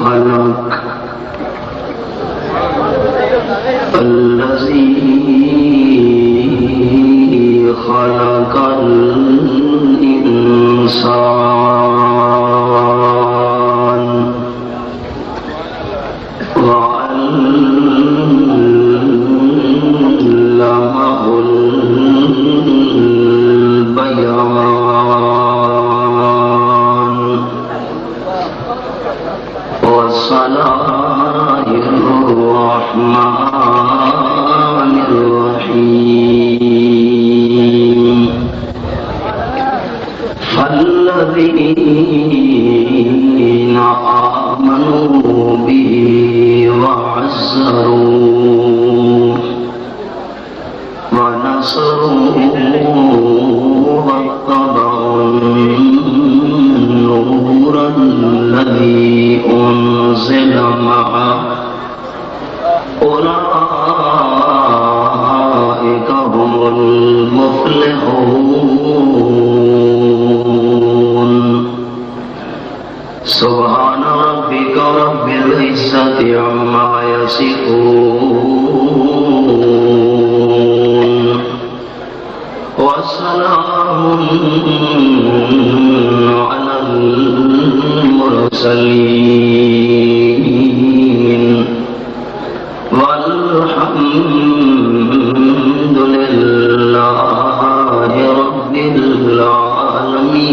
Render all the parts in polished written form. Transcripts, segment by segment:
خلق الذي خلق الإنسان وعلمه البيان والصلاة الرحمن الرحيم فالذين آمنوا به وعزروه ونصروه واتبعوا النور الذي أنزل معه أولئك هم المفلحون سبحان ربك رب العزة عما يصفون وسلام على المرسلين والحمد لله رب العالمين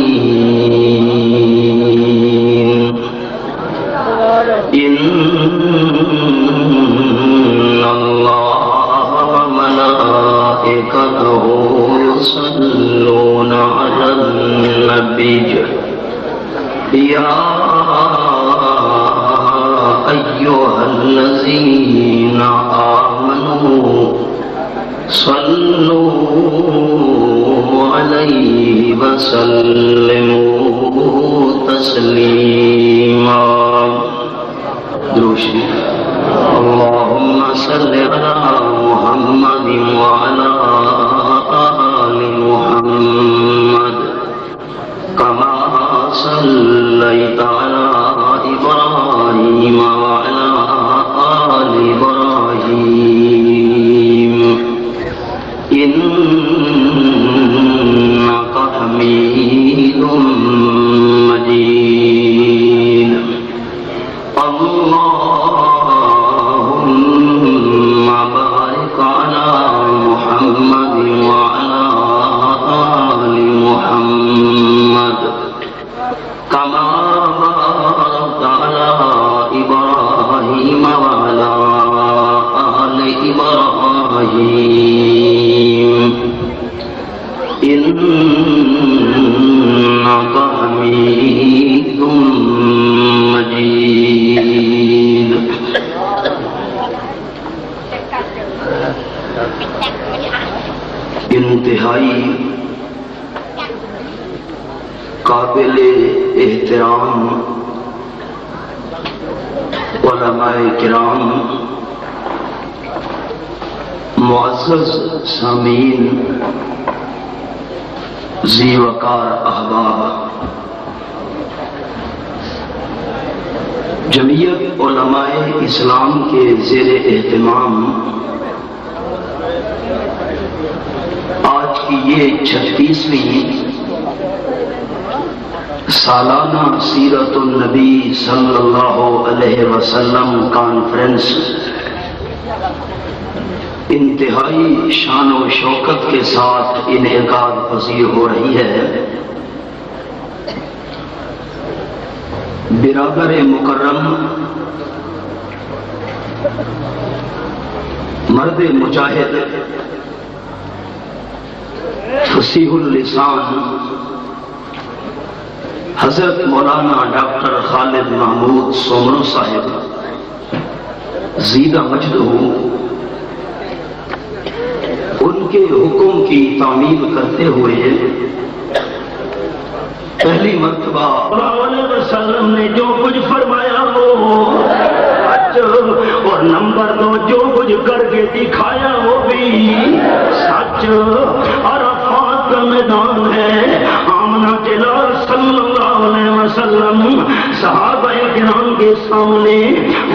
إن الله وملائكته يصلون على النبي يا أيها الذين آمنوا صلوا عليه وسلموا تسليما دروشی اللهم صل على محمد وعلى آل محمد كما صليت على إبراهيم وعلى آل إبراهيم إنك حميد مجيد اللهم بارك على محمد وعلى آل محمد كما باركت على إبراهيم وعلى آل إبراهيم إنك حميد مجيد انتہائی قابل احترام علماء کرام، معزز سامعین، ذی وقار احباب، جمعیت علماء اسلام کے زیر اہتمام آج کی یہ 36ویں سالانہ سیرت النبی صلی اللہ علیہ وسلم کانفرنس انتہائی شان و شوکت کے ساتھ انعقاد پذیر ہو رہی ہے۔ برادر مکرم، مرد مجاہد، فصیح اللسان، حضرت مولانا ڈاکٹر خالد محمود سومرو صاحب زیدہ مجدہ، ان کے حکم کی تعمیل کرتے ہوئے پہلی مرتبہ صلی اللہ علیہ وسلم نے جو کچھ فرمایا وہ سچ، اور نمبر 2 جو کچھ کر کے دکھایا وہ بھی سچ۔ عرفات کا میدان ہے، آمنہ کے لال صلی اللہ علیہ وسلم صحابہ کرام کے سامنے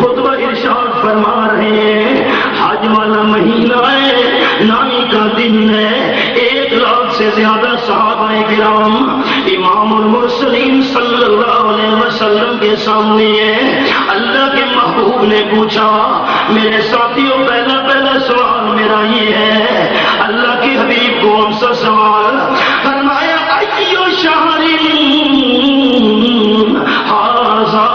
خطبہ ارشاد فرما رہے ہیں، حج والا مہینہ ہے، نامی کا دن ہے، 1 لاکھ سے زیادہ صحابہ کرام امام المرسلین صلی اللہ علیہ وسلم کے سامنے ہے۔ اللہ کے محبوب نے پوچھا، میرے ساتھیوں پہلا سوال میرا یہ ہے، اللہ کے حبیب کون سا سوال؟ فرمایا ایو شہر ھذا،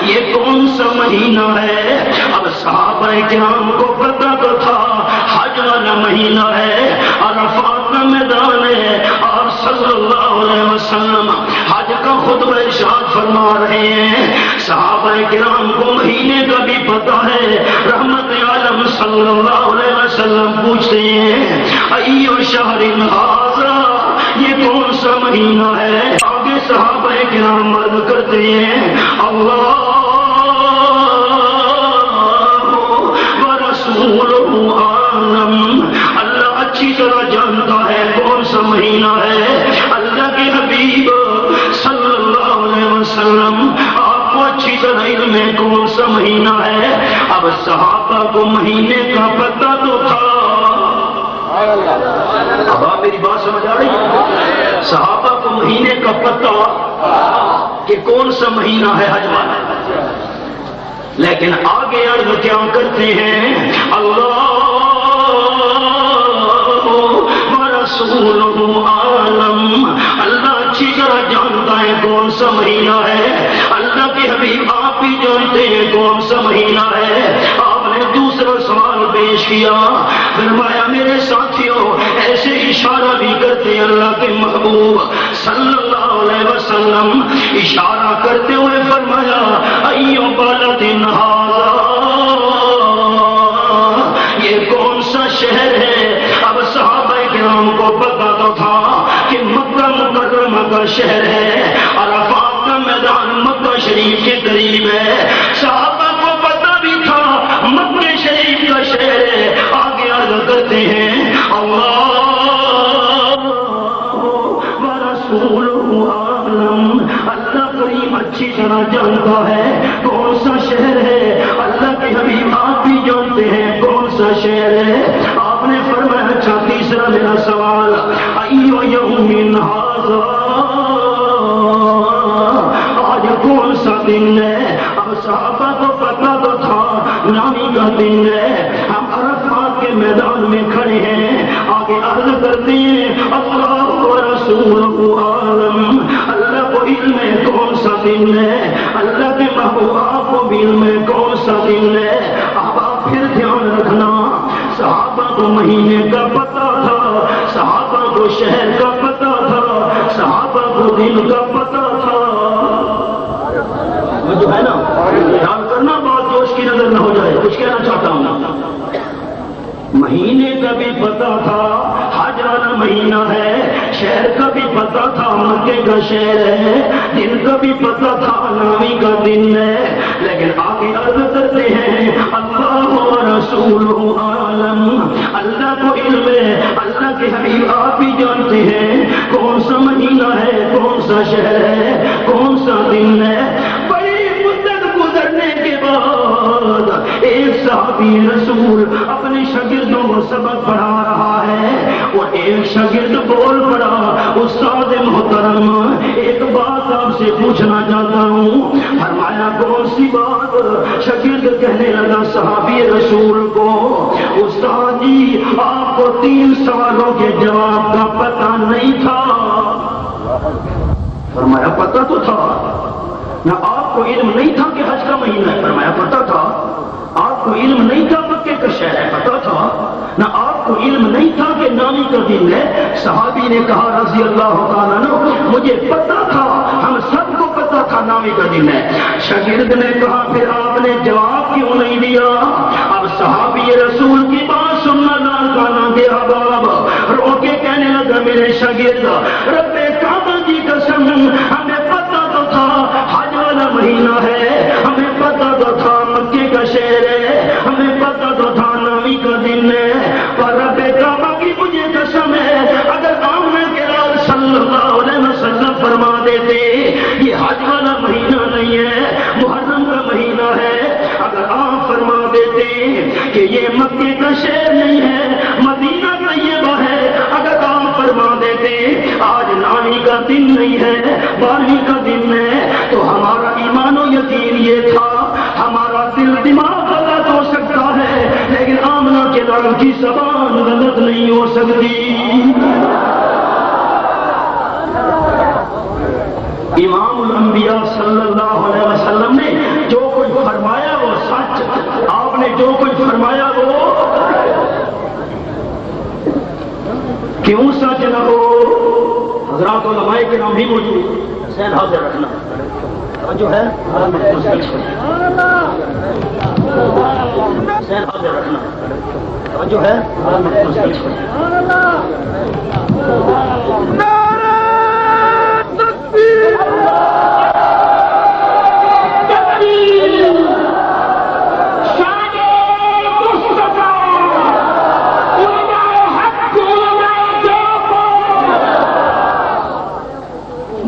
یہ کون سا مہینہ ہے؟ اب صحابہ کرام کو پتہ تو تھا حج والا مہینہ ہے، عرفات کا میدان ہے، آپ صلی اللہ علیہ وسلم حج کا خطبہ ارشاد فرما رہے ہیں۔ صحابہ کرام کو مہینے کا بھی پتہ ہے، رحمت عالم صلی اللہ علیہ وسلم پوچھتے ہیں ایو شہر ھذا، یہ کون سا مہینہ ہے؟ آگے صحابہ کرام عرض کرتے ہیں اللہ ورسولہ عالم، اللہ اچھی طرح جانتا ہے کون سا مہینہ ہے، اللہ کے حبیب صلی اللہ علیہ وسلم آپ کو اچھی طرح علم ہے کون سا مہینہ ہے۔ اب صحابہ کو مہینے کا پتہ تو تھا، اب آپ میری بات سمجھ آ رہی ہے؟ صحابہ کو مہینے کا پتہ کہ کون سا مہینہ ہے حج والا، لیکن آگے عرض کیا کرتے ہیں اللہ ورسولہ عالم، اللہ اچھی طرح جانتا ہے کون سا مہینہ ہے، اللہ کے حبیب آپ بھی جانتے ہیں کون سا مہینہ ہے۔ آپ نے دوسرا سوال پیش کیا، فرمایا میرے ساتھیوں ایسے اشارہ بھی کرتے اللہ کے محبوب صلی اللہ علیہ وسلم، اشارہ کرتے ہوئے فرمایا ایو بلد ھذا، یہ کون سا شہر ہے؟ اب صحابہ کرام کو پتہ تو تھا کہ مکہ مکرمہ کا شہر ہے، عرفات کا میدان مکہ شریف کے قریب ہے، صحابہ کو پتہ بھی تھا مکہ شریف کا شہر ہے۔ آگے عرض کرتے ہیں اللہ ورسولہ عالم، اللہ کریم اچھی طرح جانتا ہے کون سا شہر ہے، اللہ کے حبیب آپ بھی جانتے ہیں کون سا شہر ہے۔ آپ نے فرمایا اچھا تیسرا میرا سوال ایو یوم ھذا، آج کون سا دن ہے؟ اب صحابہ کو پتہ تو تھا نامی کا دن ہے، ہم عرفات کے میدان میں کھڑے ہیں، آگے عرض کرتے ہیں اللہ ورسولہ عالم، اللہ کو علم ہے کون سا دن ہے، اللہ کے محبوب آپ کو بھی علم ہے کون سا دن ہے۔ اب آپ پھر دھیان رکھنا، صحابہ کو مہینے کا پتہ تھا، صحابہ کو شہر کا پتہ تھا، صحابہ کو دن کا پتہ تھا، وہ جو ہے نا خیال کرنا بات جوش کی نظر نہ ہو جائے، کچھ کہنا چاہتا ہوں، مہینے کا بھی پتہ تھا حج والا مہینہ ہے، شہر کا بھی پتہ تھا مکے کا شہر ہے، دن کا بھی پتہ تھا نامی کا دن ہے، لیکن آگے عرض کرتے ہیں اللہ ورسولہ عالم، اللہ کو علم ہے، اللہ کے حبیب آپ بھی جانتے ہیں کون سا مہینہ ہے، کون سا شہر ہے، کون سا دن ہے۔ بڑی مدت گزرنے کے بعد ایک صحابی رسول اپنے شاگردوں کو سبق پڑھا رہا ہے، اور ایک شاگرد بول پڑا استاد محترم ایک بات آپ سے پوچھنا چاہتا ہوں۔ فرمایا کون سی بات؟ شاگرد کہنے لگا صحابی رسول کو استاد جی آپ کو 3 سوالوں کے جواب کا پتہ نہیں تھا۔ فرمایا پتہ تو تھا نہ، آپ کو علم نہیں تھا کہ حج کا مہینہ ہے؟ فرمایا پتہ تھا۔ آپ کو علم نہیں تھا مکے کا شہر ہے؟ پتہ تھا نہ۔ آپ کو علم نہیں تھا کہ نامی کا دن ہے؟ صحابی نے کہا رضی اللہ تعالیٰ عنہ مجھے پتہ تھا، ہم سب کو پتہ تھا نامی کا دن ہے۔ شاگرد نے کہا پھر آپ نے جواب کیوں نہیں دیا؟ اب صحابی رسول کی بات سننا ناکانا گیا، باب رو کے کہنے لگا میرے شاگرد رب کعبہ کی قسم ہمیں پتہ تو تھا حج والا مہینہ ہے، ہمیں پتہ تو تھا مکے کا شہر ہے، ہمیں پتہ تو تھا نامی کا دن ہے، پر رب کعبہ کی مجھے قسم ہے اگر فرماتے کہ یہ مکے کا شہر نہیں ہے، مدینہ طیبہ ہے۔ اگر آپ فرما دیتے آج 9ویں کا دن نہیں ہے، 12ویں کا دن ہے، تو ہمارا ایمان و یقین یہ تھا، ہمارا دل دماغ غلط ہو سکتا ہے لیکن آمنہ کے لال کی زبان غلط نہیں ہو سکتی۔ امام الانبیاء صلی اللہ علیہ وسلم نے جو کچھ فرمایا وہ سچ، آپ نے جو کچھ فرمایا وہ کیوں سچ نہ ہو؟ حضرات علماء کرام بھی موجود، حسین حاضر رکھنا جو ہے، حسین حاضر رکھنا جو ہے،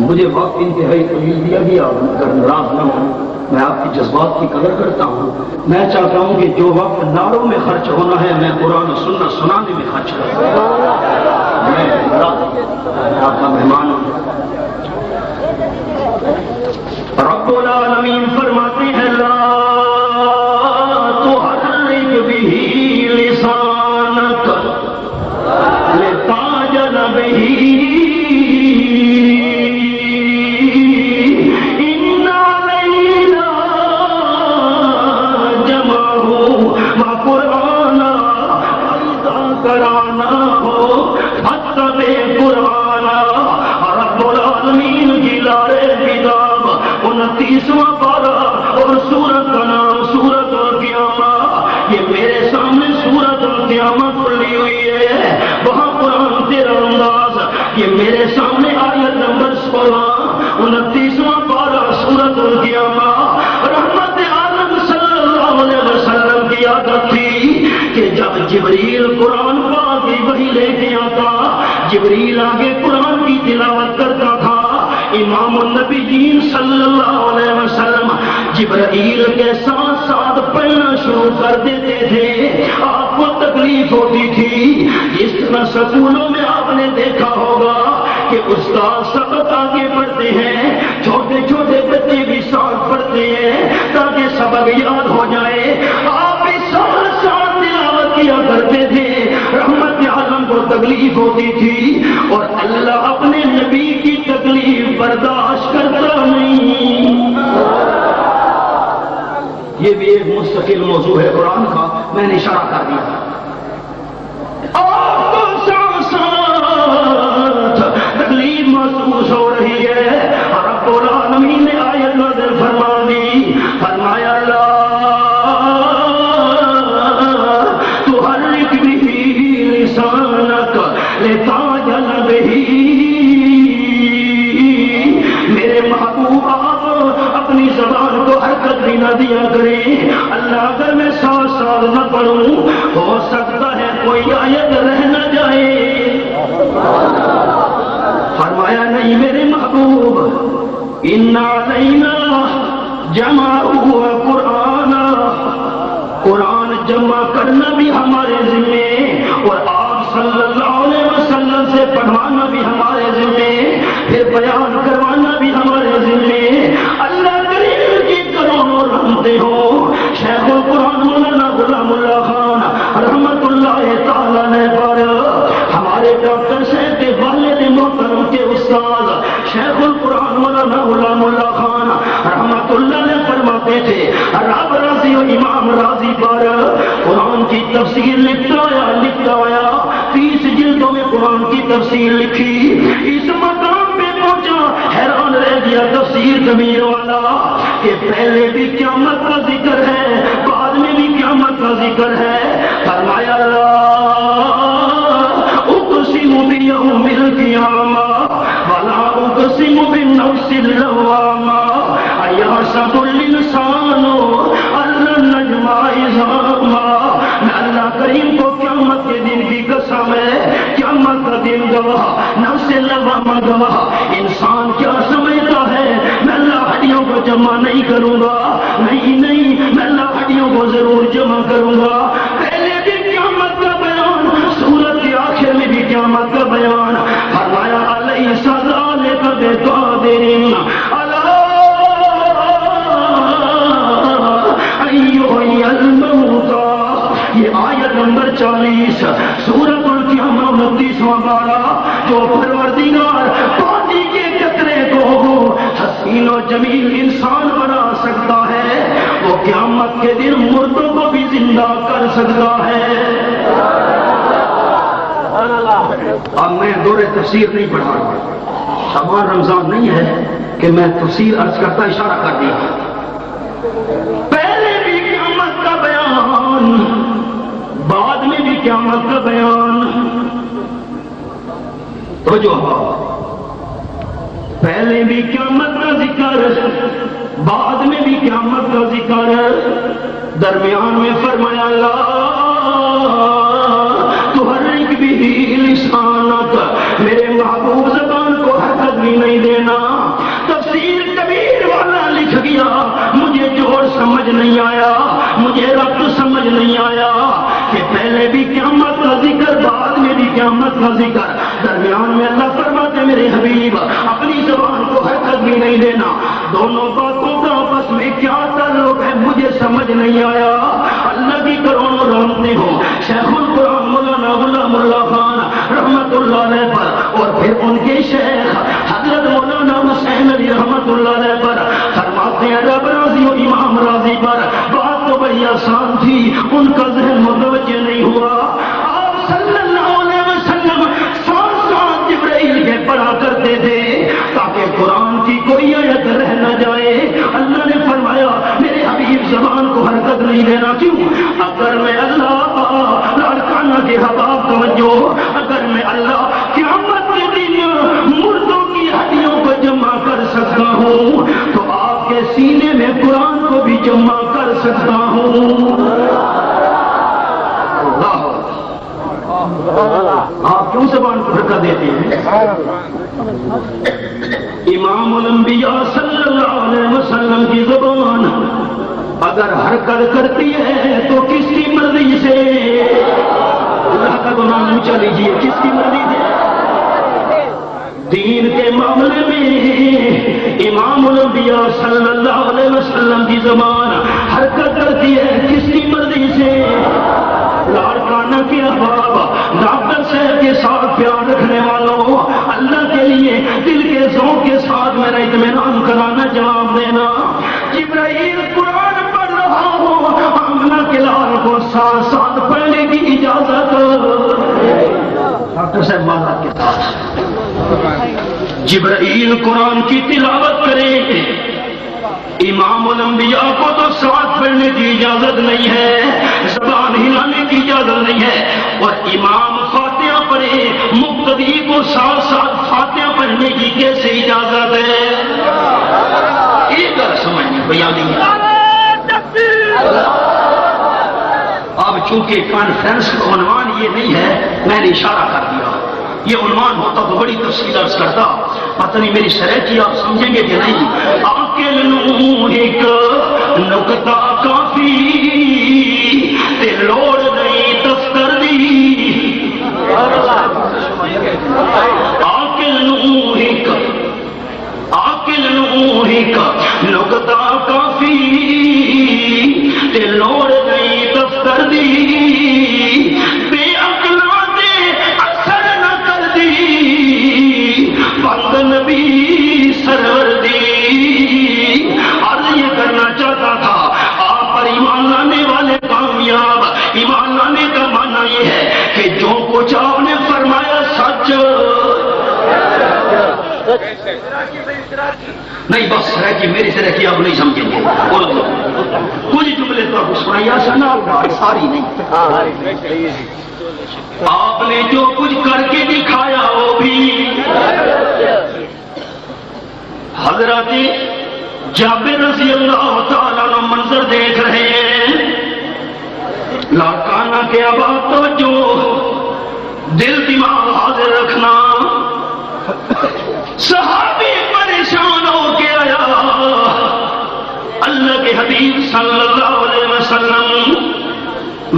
مجھے وقت انتہائی طویل دیا گیا، اگر ناراض نہ ہوں، میں آپ کی جذبات کی قدر کرتا ہوں۔ میں چاہتا ہوں کہ جو وقت نعروں میں خرچ ہونا ہے میں قرآن و سنت سنانے میں خرچ کروں۔ میں آپ کا مہمان ہوں۔ رب العالمین فرماتے ہیں لا تحرک به لسانک لتعجل به کرانا ہو فتح قرآن۔ رب العالمین کی لارے کتاب 29واں پارہ اور سورت کا نام سورت القیامہ، یہ میرے سامنے سورت القیامہ کھلی ہوئی ہے، وہاں قرآن تیرا انداز، یہ میرے سامنے آیت نمبر 16 29واں پارہ سورت القیامہ۔ رحمت عالم صلی اللہ علیہ وسلم کی عادت تھی کہ جب جبریل قرآن پاک کی وحی لے کے آتا، جبریل آگے قرآن کی تلاوت کرتا تھا، امام النبیین صلی اللہ علیہ وسلم جبرائیل کے ساتھ ساتھ پڑھنا شروع کر دیتے تھے۔ آپ کو تکلیف ہوتی تھی، اس طرح سکولوں میں آپ نے دیکھا ہوگا کہ استاد سبق آگے پڑھتے ہیں، چھوٹے چھوٹے بچے بھی ساتھ پڑھتے ہیں تاکہ سبق یاد ہو جائے۔ آپ بھی ساتھ ساتھ تلاوت کیا کرتے تھے، رحمت عالم کو تکلیف ہوتی تھی اور اللہ اپنے نبی کی تکلیف برداشت کرتا نہیں۔ یہ بھی ایک مستقل موضوع ہے قرآن کا، میں نے اشارہ کر دیا۔ آپ کو ساتھ ساتھ تکلیف محسوس ہو رہی ہے، رب العالمین نے آیت نازل فرما دی، فرمایا لا تحرک به لسانک لتعجل به۔ میرے محبوب آپ اپنی زبان کو حرکت بھی نہ دیا کریں، اللہ اگر میں ساتھ ساتھ نہ پڑھوں ہو سکتا ہے کوئی آیت رہ نہ جائے۔ فرمایا نہیں میرے محبوب، اِنَّ عَلَيْنَا جَمْعَهُ وَقُرْآنَهُ، قرآن جمع کرنا بھی ہمارے ذمے اور آپ صلی اللہ علیہ وسلم سے پڑھوانا بھی ہمارے ذمے، پھر بیان کروانا بھی ہمارے ذمے۔ اللہ کریم کی کروڑوں رحمتیں ہوں، شیخ القرآن مولانا غلام اللہ خان رحمت اللہ تعالی علیہ پر، ہمارے ڈاکٹر صاحب کے والد محترم کے استاد شیخ القرآن مولانا غلام اللہ خان رحمت اللہ علیہ فرماتے تھے، رب راضی و امام راضی پر قرآن کی تفسیر لکھتا آیا 30 جلدوں میں قرآن کی تفسیر لکھی۔ اس مقام پہ پہنچا، حیران رہ گیا تفسیر ضمیر والا کہ پہلے بھی قیامت کا ذکر ہے، بعد میں بھی قیامت کا ذکر ہے۔ فرمایا لا اقسم بیوم القیامہ ولا اقسم بالنفس اللوامہ ایحسب الانسان ان لن نجمع عظامہ۔ میں اللہ کریم کو قیامت کے دن کی قسم ہے، قیامت کا دن گواہ، نفس لوامہ گواہ، انسان کیا سمجھتا ہے میں اللہ ہڈیوں کو جمع نہیں کروں گا، نہیں نہیں میں اللہ ہڈیوں کو ضرور جمع کروں گا. پہلے بھی قیامت کا بیان, سورت کے آخر میں بھی قیامت کا بیان. فرمایا علیہ ذالک بقادر علی ایحیی الموتی. یہ آیت نمبر 40 سورۃ القیامہ 29واں پارہ. جو پروردگار پانی کے قطرے کو حسین و جمیل انسان بنا سکتا ہے, وہ قیامت کے دن مردوں کو بھی زندہ کر سکتا ہے. اب میں دور تفسیر نہیں پڑھا رہا, شعبان رمضان نہیں ہے کہ میں تفسیر عرض کرتا اشارہ کر دیا. پہلے بھی قیامت کا بیان, بعد میں بھی قیامت کا بیان. تو جو پہلے بھی قیامت کا ذکر, بعد میں بھی قیامت کا ذکر, درمیان میں فرمایا اللہ تحرک بھی لسانک, میرے محبوب زبان کو حرکت بھی نہیں دینا. تفسیر کبیر والا لکھ گیا, مجھے جوڑ سمجھ نہیں آیا, مجھے ربط سمجھ نہیں آیا کہ پہلے بھی قیامت کا ذکر, بعد میں بھی قیامت کا ذکر, درمیان میں اللہ فرماتے میرے حبیب اپنی زبان کو حرکت بھی نہیں دینا. دونوں باتوں کا آپس میں کیا تعلق ہے مجھے سمجھ نہیں آیا. اللہ کی کروڑوں رحمتیں ہوں شیخ القرآن مولانا غلام اللہ خان رحمت اللہ علیہ پر, اور پھر ان کے شیخ حضرت مولانا حسین علی رحمت اللہ علیہ پر. فرماتے ہیں رب راضی و امام راضی پر. بات تو بڑی آسان تھی, ان کا ذہن متوجہ نہیں ہوا. آپ صلی اللہ علیہ وسلم ساتھ ساتھ جبرائیل کے پڑھا کرتے تھے تاکہ قرآن کی کوئی آیت رہ نہ جائے. اللہ نے فرمایا میرے حبیب زبان کو حرکت نہیں دینا. کیوں؟ اگر میں اللہ لاڑکانہ کے حباب توجہ, اگر میں اللہ قیامت کے دن مردوں کی ہڈیوں کو جمع کر سکتا ہوں تو آپ کے سینے میں قرآن کو بھی جمع کر سکتا ہوں. آپ کیوں زبان کو حرکت دیتے ہیں؟ امام الانبیاء صلی اللہ علیہ وسلم کی زبان اگر حرکت کرتی ہے تو کس کی مرضی سے؟ اللہ کا نام اونچا لیجیے, کس کی مرضی سے؟ دین کے معاملے میں امام الانبیاء صلی اللہ علیہ وسلم کی زبان حرکت کرتی ہے کس کی مرضی سے؟ لاڑکانہ کے احباب, ڈاکٹر صاحب کے ساتھ پیار رکھنے والوں, اللہ کے لیے دل کے ذوق کے ساتھ میرا اطمینان کرانا, جواب دینا. جبرائیل قرآن پڑھ رہا ہو, آمنہ کے لال کو ساتھ ساتھ پڑھنے کی اجازت. ڈاکٹر صاحب مالات کے ساتھ جبرائیل قرآن کی تلاوت کرے, امام الانبیاء کو تو ساتھ پڑھنے کی اجازت نہیں ہے, زبان ہلانے کی اجازت نہیں ہے. اور امام فاتحہ پڑھے, مقتدی کو ساتھ ساتھ فاتحہ پڑھنے کی کیسے اجازت ہے؟ ایک بار سمجھنے بیان نہیں ہے. اب چونکہ کانفرنس کا عنوان یہ نہیں ہے, میں نے اشارہ کر دیا. یہ عنوان ہوتا تو بڑی تفصیل عرض کرتا, پتہ نہیں میری شرح کی آپ سمجھیں گے کہ نہیں. عاقل نو ایک نکتہ کافی تے لوڑ نہیں دفتر دی. عاقل نو ایک نکتہ کافی تے لوڑ نہیں دفتر دی. بے عقلاں دے اثر نہ کر دی بند نبی سرور دی. عرض یہ کرنا چاہتا تھا آپ پر ایمان لانے والے کامیاب. ایمان لانے کا معنی یہ ہے کہ جو کچھ آپ نے فرمایا سچ نہیں. بس سرکی میری سرکی آپ نہیں سمجھیں گے. کچھ جملے تو آپ سنایا سنا, ساری نہیں. آپ نے جو کچھ کر کے دکھایا وہ بھی. حضرت جابر رضی اللہ تعالیٰ عنہ منظر دیکھ رہے ہیں, لاڑکانہ کے آباد تو جو دل دماغ حاضر رکھنا. صحابی پریشان ہو کے آیا, اللہ کے حبیب صلی اللہ علیہ وسلم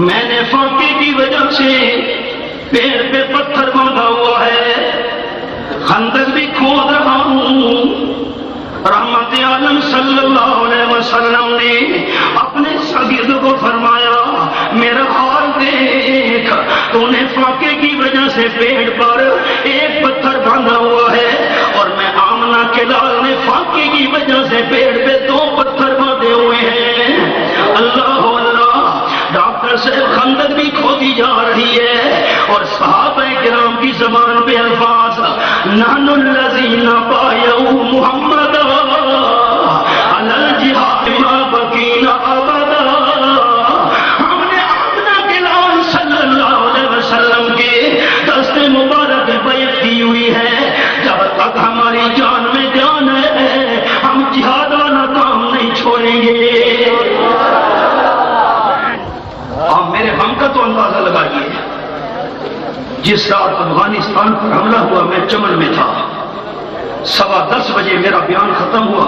میں نے فاقے کی وجہ سے پیر پہ پتھر باندھا ہوا ہے، خندق بھی کھود رہا ہوں۔ رحمت عالم صلی اللہ علیہ وسلم نے اپنے شاگرد کو فرمایا میرا حال دیکھ، تو نے فاقے کی وجہ سے پیڑ پر ایک پتھر باندھا ہوا ہے، اور میں آمنہ کے لال نے فاقے کی وجہ سے پیڑ پہ 2 پتھر باندھے ہوئے ہیں۔ اللہ اللہ، ڈاکٹر صاحب خندق بھی کھودی جا رہی ہے، اور صحابہ کرام کی زبان پہ الفاظ نحن الذین بایعوا محمد علی الجہاد ما بقینا ابدا، ہم نے اپنا کلام صلی اللہ علیہ وسلم کے دست مبارک بیعت کی ہوئی ہے، جب تک ہماری جان میں جان ہے ہم جہاد والا کام نہیں چھوڑیں گے۔ آپ میرے غم کا تو اندازہ لگائیے، جس رات افغانستان پر حملہ ہوا میں چمن میں تھا، 10:15 بجے میرا بیان ختم ہوا،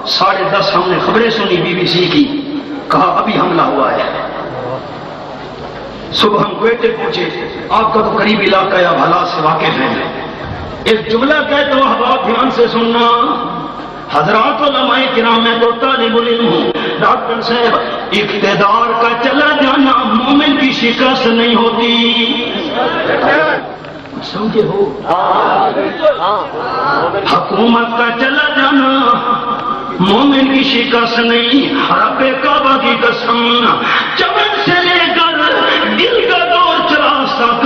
10:30 ہم نے خبریں سنی BBC کی، کہا ابھی حملہ ہوا ہے۔ صبح ہم کوئٹے پہنچے، آپ کا تو قریب علاقہ یا حالات سے واقف ہیں، ایک جملہ کہتا ہوں احباب دھیان سے سننا، حضرات علماء کرام میں تو طالب علم ہوں، ڈاکٹر صاحب اقتدار کا چلا جانا مومن کی شکست نہیں ہوتی، سمجھے ہو؟ حکومت کا چلا جانا مومن کی شکست نہیں، رب کعبہ کی قسم، چمن سے لے کر دل کا دور چراغ تک،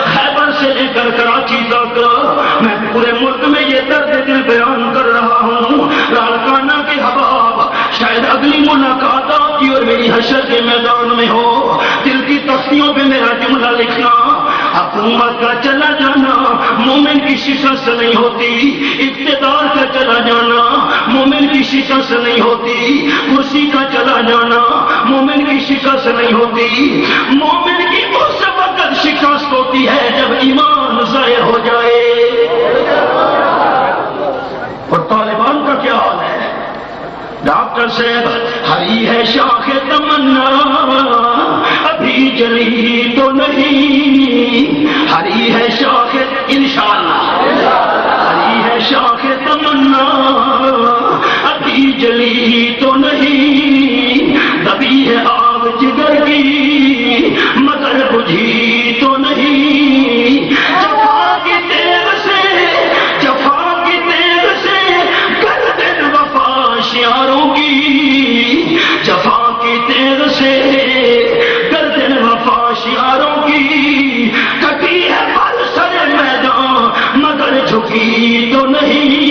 خیبر سے لے کر کراچی تک، میں پورے ملک میں یہ درد دل بیان کر رہا ہوں۔ لاڑکانہ کے حباب، شاید اگلی ملاقات آپ کی اور میری حشر کے میدان میں ہو، دل کی تختیوں پہ میرا جملہ لکھنا، حکومت کا چلا جانا مومن کی شکست نہیں ہوتی، اقتدار کا چلا جانا مومن کی شکست نہیں ہوتی، کرسی کا چلا جانا مومن کی شکست نہیں ہوتی، مومن کی اس وقت شکست ہوتی ہے جب ایمان ضائع ہو جائے۔ اور طالبان کا کیا حال ہے؟ ڈاکٹر صاحب ہری ہے شاخ تمنا ابھی جلی تو نہیں، ہری ہے شاخ انشاءاللہ، ہری ہے شاخ تمنا ابھی جلی تو نہیں، دبی ہے آگ جگر کی مگر بجھی تو نہیں، جفا کی تیغ سے، جفا کی تیغ سے گردن وفا شیاروں کی، جفا کی تیغ سے گردن وفا شیاروں کی، کٹی ہے پر سر میدان مگر جھکی تو نہیں۔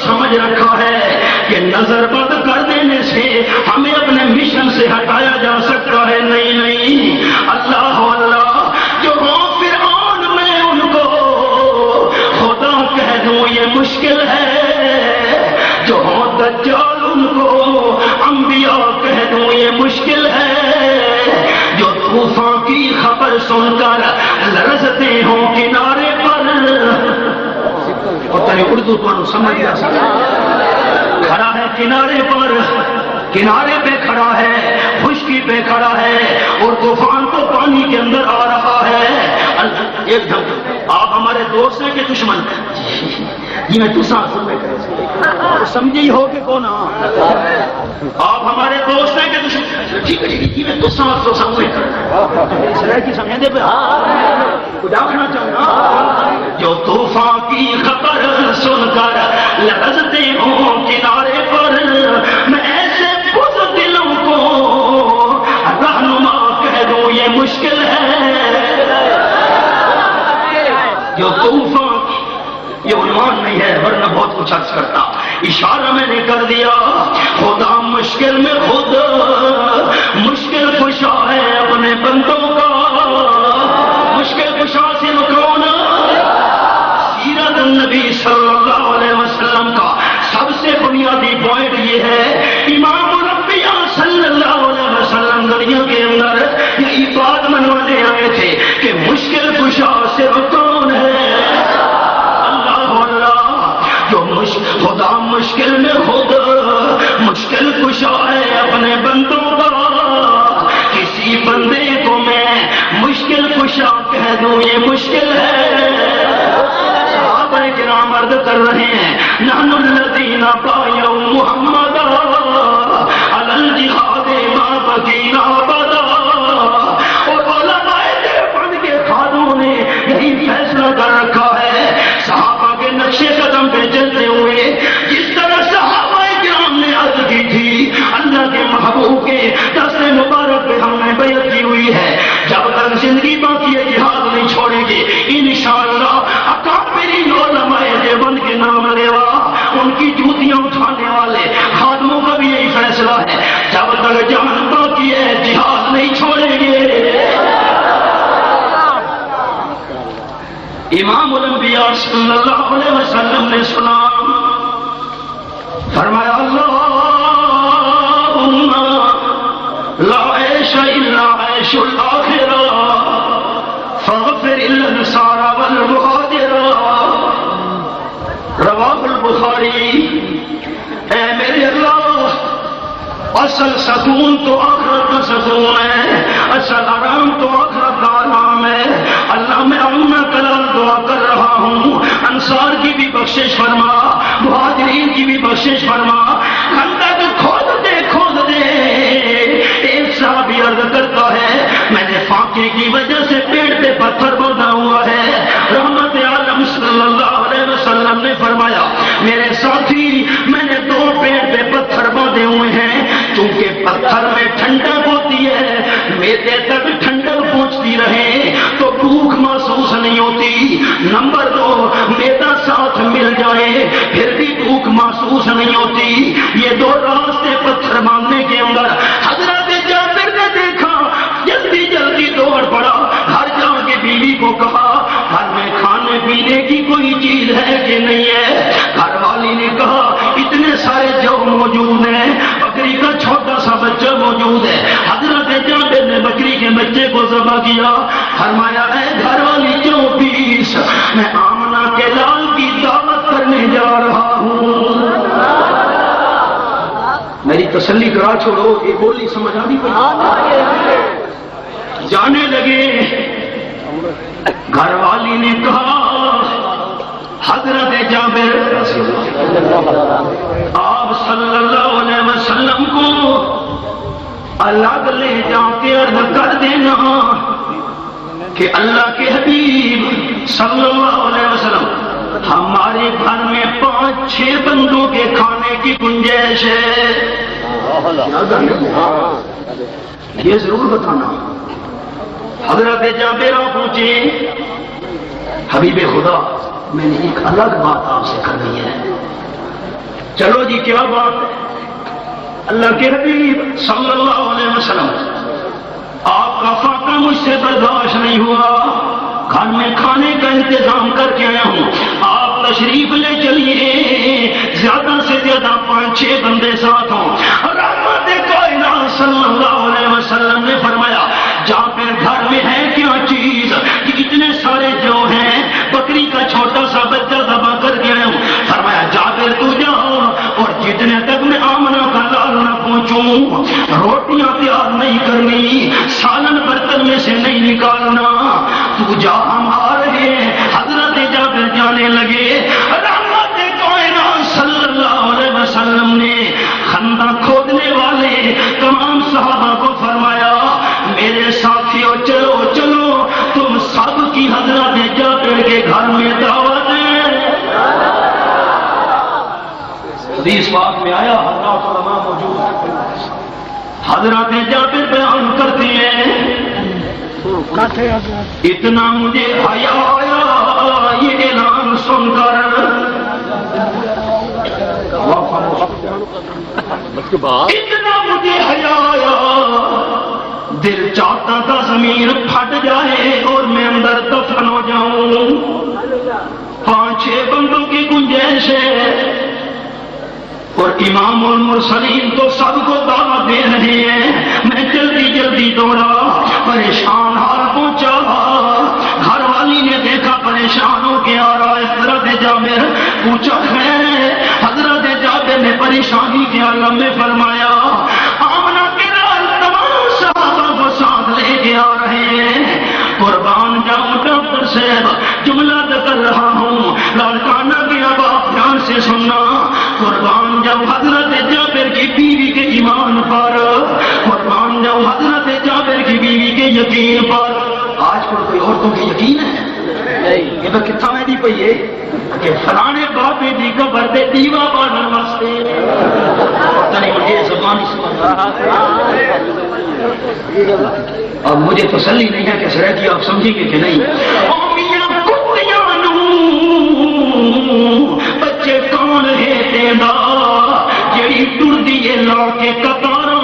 سمجھ رکھا ہے کہ نظر بند کر دینے سے ہمیں اپنے مشن سے ہٹایا جا سکتا ہے؟ نہیں نہیں، اللہ اللہ، جو ہو فرعون میں ان کو خدا کہہ دوں یہ مشکل ہے، جو ہو دجال ان کو انبیاء کہہ دوں یہ مشکل ہے، جو طوفان کی خبر سن کر لرزتے ہوں کنارے پر، اور تیرے اردو تو سمجھ گیا، کھڑا ہے کنارے پر، کنارے پہ کھڑا ہے، خشکی پہ کھڑا ہے، اور طوفان تو پانی کے اندر آ رہا ہے۔ ایک دم آپ ہمارے دوست ہیں کہ دشمن؟ جی میں تو ساتھ سمجھے ہی ہو کہ کون؟ آپ ہمارے دوست ہیں کہ دشمن؟ ٹھیک ہے جی میں تو ساتھ تو سمجھے کی سمجھے پہ کچھ آخنا چاہوں، جو طوفان کی خبر سن کر لرزتے ہوں کنارے پر، میں ایسے بزرگ دلوں کو رہنما کہہ دوں یہ مشکل ہے، جو طوفان، یہ عنوان نہیں ہے ورنہ بہت کچھ عرض کرتا، اشارہ میں نے کر دیا، خدا مشکل میں خود مشکل کشا ہے اپنے بندوں کا، مشکل کشا سے کون؟ سیرت النبی صلی اللہ علیہ وسلم کا سب سے بنیادی پوائنٹ یہ ہے، امام ربی مشکل کشا صرف کون ہے؟ اللہ اللہ، جو خدا مشکل میں خود مشکل کشا ہے اپنے بندوں کا. کسی بندے کو میں مشکل کشا کہہ دوں یہ مشکل ہے. صحابہ کرام عرض کر رہے ہیں نحن الذین بایعوا محمدا علی الجہاد ما بقینا ابدا. اور علماء دیوبند کے خانوں نے یہی فیصلہ کر رکھا ہے صحابہ کے نقش قدم پہ چلتے ہوئے جس طرح صحابہ کرام نے عرض کی تھی اللہ کے محبوب کے دست مبارک پہ ہم نے بیعت کی ہوئی ہے جب تک زندگی باقی ہے جہاد نہیں چھوڑیں گے انشاءاللہ. اکابرین علماء دیوبند کے نام لیوا ان کی جوتیاں اٹھانے والے خادموں کا بھی یہی فیصلہ ہے جب تک جان باقی ہے جہاد نہیں چھوڑیں گے. امام الانبیاء صلی اللہ علیہ وسلم نے سنا فرمایا اللہم لا عیش الا عیش الآخرہ فاغفر الانصار والمہاجر. رواہ البخاری. اے میرے اللہ اصل سکون تو آخرت کا سکون ہے، اصل آرام تو آخرت کا آرام ہے. اللہ میں اپنا کلام دعا کر رہا ہوں انصار کی بھی بخشش فرما، مہاجرین کی بھی بخشش فرما. خندق کھود دے کھود دے. ایک صحابی عرض کرتا ہے میں نے فاقے کی وجہ سے پیڑ پہ پتھر باندھا ہوا ہے. رحمت عالم صلی اللہ علیہ وسلم نے فرمایا میرے ساتھی میں نے 2 پیڑ پہ پتھر باندھے ہوئے ہیں چونکہ پتھر میں ٹھنڈک ہوتی ہے میدے تک ٹھنڈک پہنچتی رہے تو بھوک محسوس نہیں ہوتی. نمبر 2 میدا ساتھ مل جائے پھر بھی بھوک محسوس نہیں ہوتی. یہ 2 راستے پتھر باندھنے کے اندر حضرت جابر نے دیکھا جلدی جلدی دوڑ پڑا. گھر جا کے بیوی کو کہا گھر میں کھانے پینے کی کوئی چیز ہے کہ نہیں ہے؟ گھر والی نے کہا اتنے سارے جو موجود ہیں بکری کا چھوٹا سا بچہ موجود ہے. حضرت جابر نے بکری کے بچے کو ذبح کیا. فرمایا اے گھر والی 24 میں آمنہ کے لال کی دعوت کرنے جا رہا ہوں. میری تسلی کرا چھوڑو یہ بولی سمجھ آ نہیں. جانے لگے گھر والی نے کہا حضرت جابر آپ صلی اللہ علیہ وسلم کو الگ لے جا کے عرض کر دینا کہ اللہ کے حبیب صلی اللہ علیہ وسلم ہمارے گھر میں 5-6 بندوں کے کھانے کی گنجائش ہے. یہ ضرور بتانا. حضرت جابر پوچھے حبیب خدا میں نے ایک الگ بات آپ سے کرنی ہے. چلو جی کیا بات ہے؟ اللہ کے حبیب صلی اللہ علیہ وسلم آپ کا فاقہ مجھ سے برداشت نہیں ہوا. گھر میں کھانے کا انتظام کر کے آیا ہوں آپ تشریف لے چلیے. زیادہ سے زیادہ 5-6 بندے ساتھ ہوں. رحمت کائنات صلی اللہ علیہ وسلم نے فرمایا جابر گھر میں ہے کیا چیز کہ اتنے سارے جو ہیں بکری کا چھوٹا سا بچہ ذبح کر کے آیا ہوں. فرمایا جابر تو جا اور جتنے تک میں آمنہ کا لال نہ پہنچوں روٹیاں تیار نہیں کرنی سالن برتن میں سے نہیں نکالنا تو جا ہم آ رہے ہیں. حضرت جابر جانے لگے. رحمت کائنات صلی اللہ علیہ وسلم نے خندق کھودنے والے تمام صحابہ کو فرمایا میرے ساتھیوں چلو چلو تم سب کی حضرت جابر کے گھر میں دعوت ہے. حدیث پاک میں آیا حضرات علماء موجود حضرت جابر بیان کرتے ہیں اتنا مجھے حیا آیا یہ اعلان سن کر اتنا مجھے حیا آیا دل چاہتا تھا زمین پھٹ جائے اور میں اندر دفن ہو جاؤں. 5-6 بندوں کی گنجائش ہے اور امام المرسلین تو سب کو دعوت دے رہے ہیں. میں جلدی جلدی دوڑا پریشان حال پہنچا پوچھا ہے؟ حضرت جابر نے پریشانی کے عالم میں فرمایا آمنہ کے لال تمام صحابہ کو ساتھ لے کے آ رہے ہیں، قربان جاؤں ڈاکٹر صاحب جملہ کر رہا ہوں لاڑکانہ کے اب آپ دھیان سے سننا، قربان جاؤں حضرت جابر کی بیوی کے ایمان پر، قربان جاؤں حضرت جابر کی بیوی کے یقین پر۔ آج پر کوئی عورتوں کے یقین ہے یہ تو کتنا میں دی پئی ہے کہ فلانے بابے دی قبر دے دیوا بانن واسطے نہیں مجھے زبان اب مجھے تسلی نہیں ہے کہ سرحدی آپ سمجھیں گے کہ نہیں۔ بچے کون ہے دینا جڑی ٹر دیے لا کے کتارا،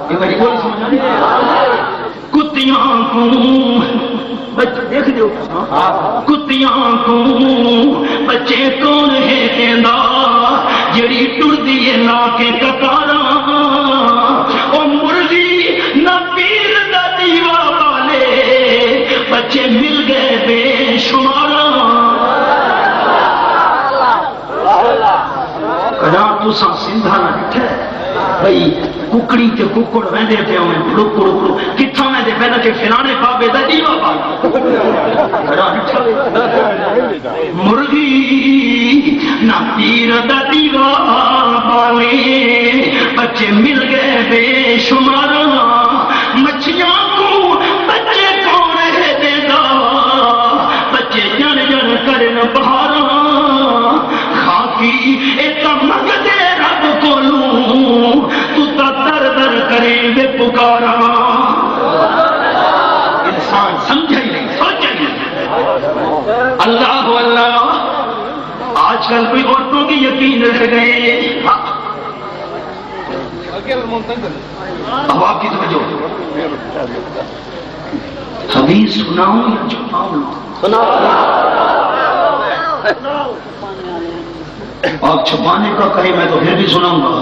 یہ میری بولی سمجھا کتیاں کو بچے دیکھ دو کتیاں کو بچے کون ہے کہندا جڑی ٹر دیے لا کے کتارا، او مرغی نہ پیر دا دیوا والے بچے مل گئے بے شمارا۔ کدا تساں سندھا نہ ڈٹھے بھئی ککڑی تے ککڑ ویندے پے ہوئے ڈکڑ ڈکڑ کتھاں ویندے پے کہ فلانے بابے دا دیوا کدا ڈٹھا مرغی نہ پیر دا دیوا والے بچے مل گئے بے شمار، مچھلیاں کو بچے کون ہے دے گا بچے جن جن کرن بہارا، خاکی ایک مگدے رب کولوں تو تا در در کرے بے پکارا۔ انسان سمجھا ہی نہیں سوچا ہی نہیں۔ اللہ اللہ آج کل کوئی عورتوں کی یقین رہ گئے۔ اب آپ کی توجہ حدیث سناؤں یا چھپاؤں؟ آپ چھپانے کا کہیں میں تو پھر بھی سناؤں گا۔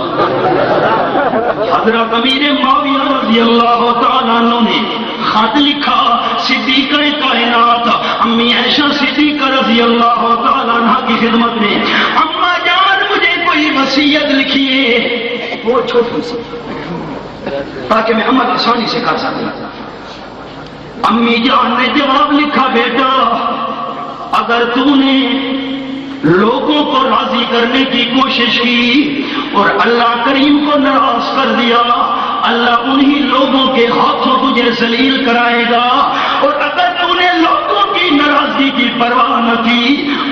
حضرت امیر معاویہ رضی اللہ تعالیٰ عنہ نے خط لکھا صدیقہ کائنات امی عائشہ صدیقہ رضی اللہ تعالیٰ عنہ کی خدمت میں، اما جان مجھے کوئی وصیت لکھیے، وہ چھوٹی سی تاکہ میں عمل آسانی سے کر سکوں۔ امی جان نے جواب لکھا بیٹا اگر تو نے لوگوں کو راضی کرنے کی کوشش کی اور اللہ کریم کو ناراض کر دیا، اللہ انہی لوگوں کے ہاتھوں تجھے ذلیل کرائے گا، اور اگر تو نے لوگوں کی ناراضگی کی پرواہ نہ کی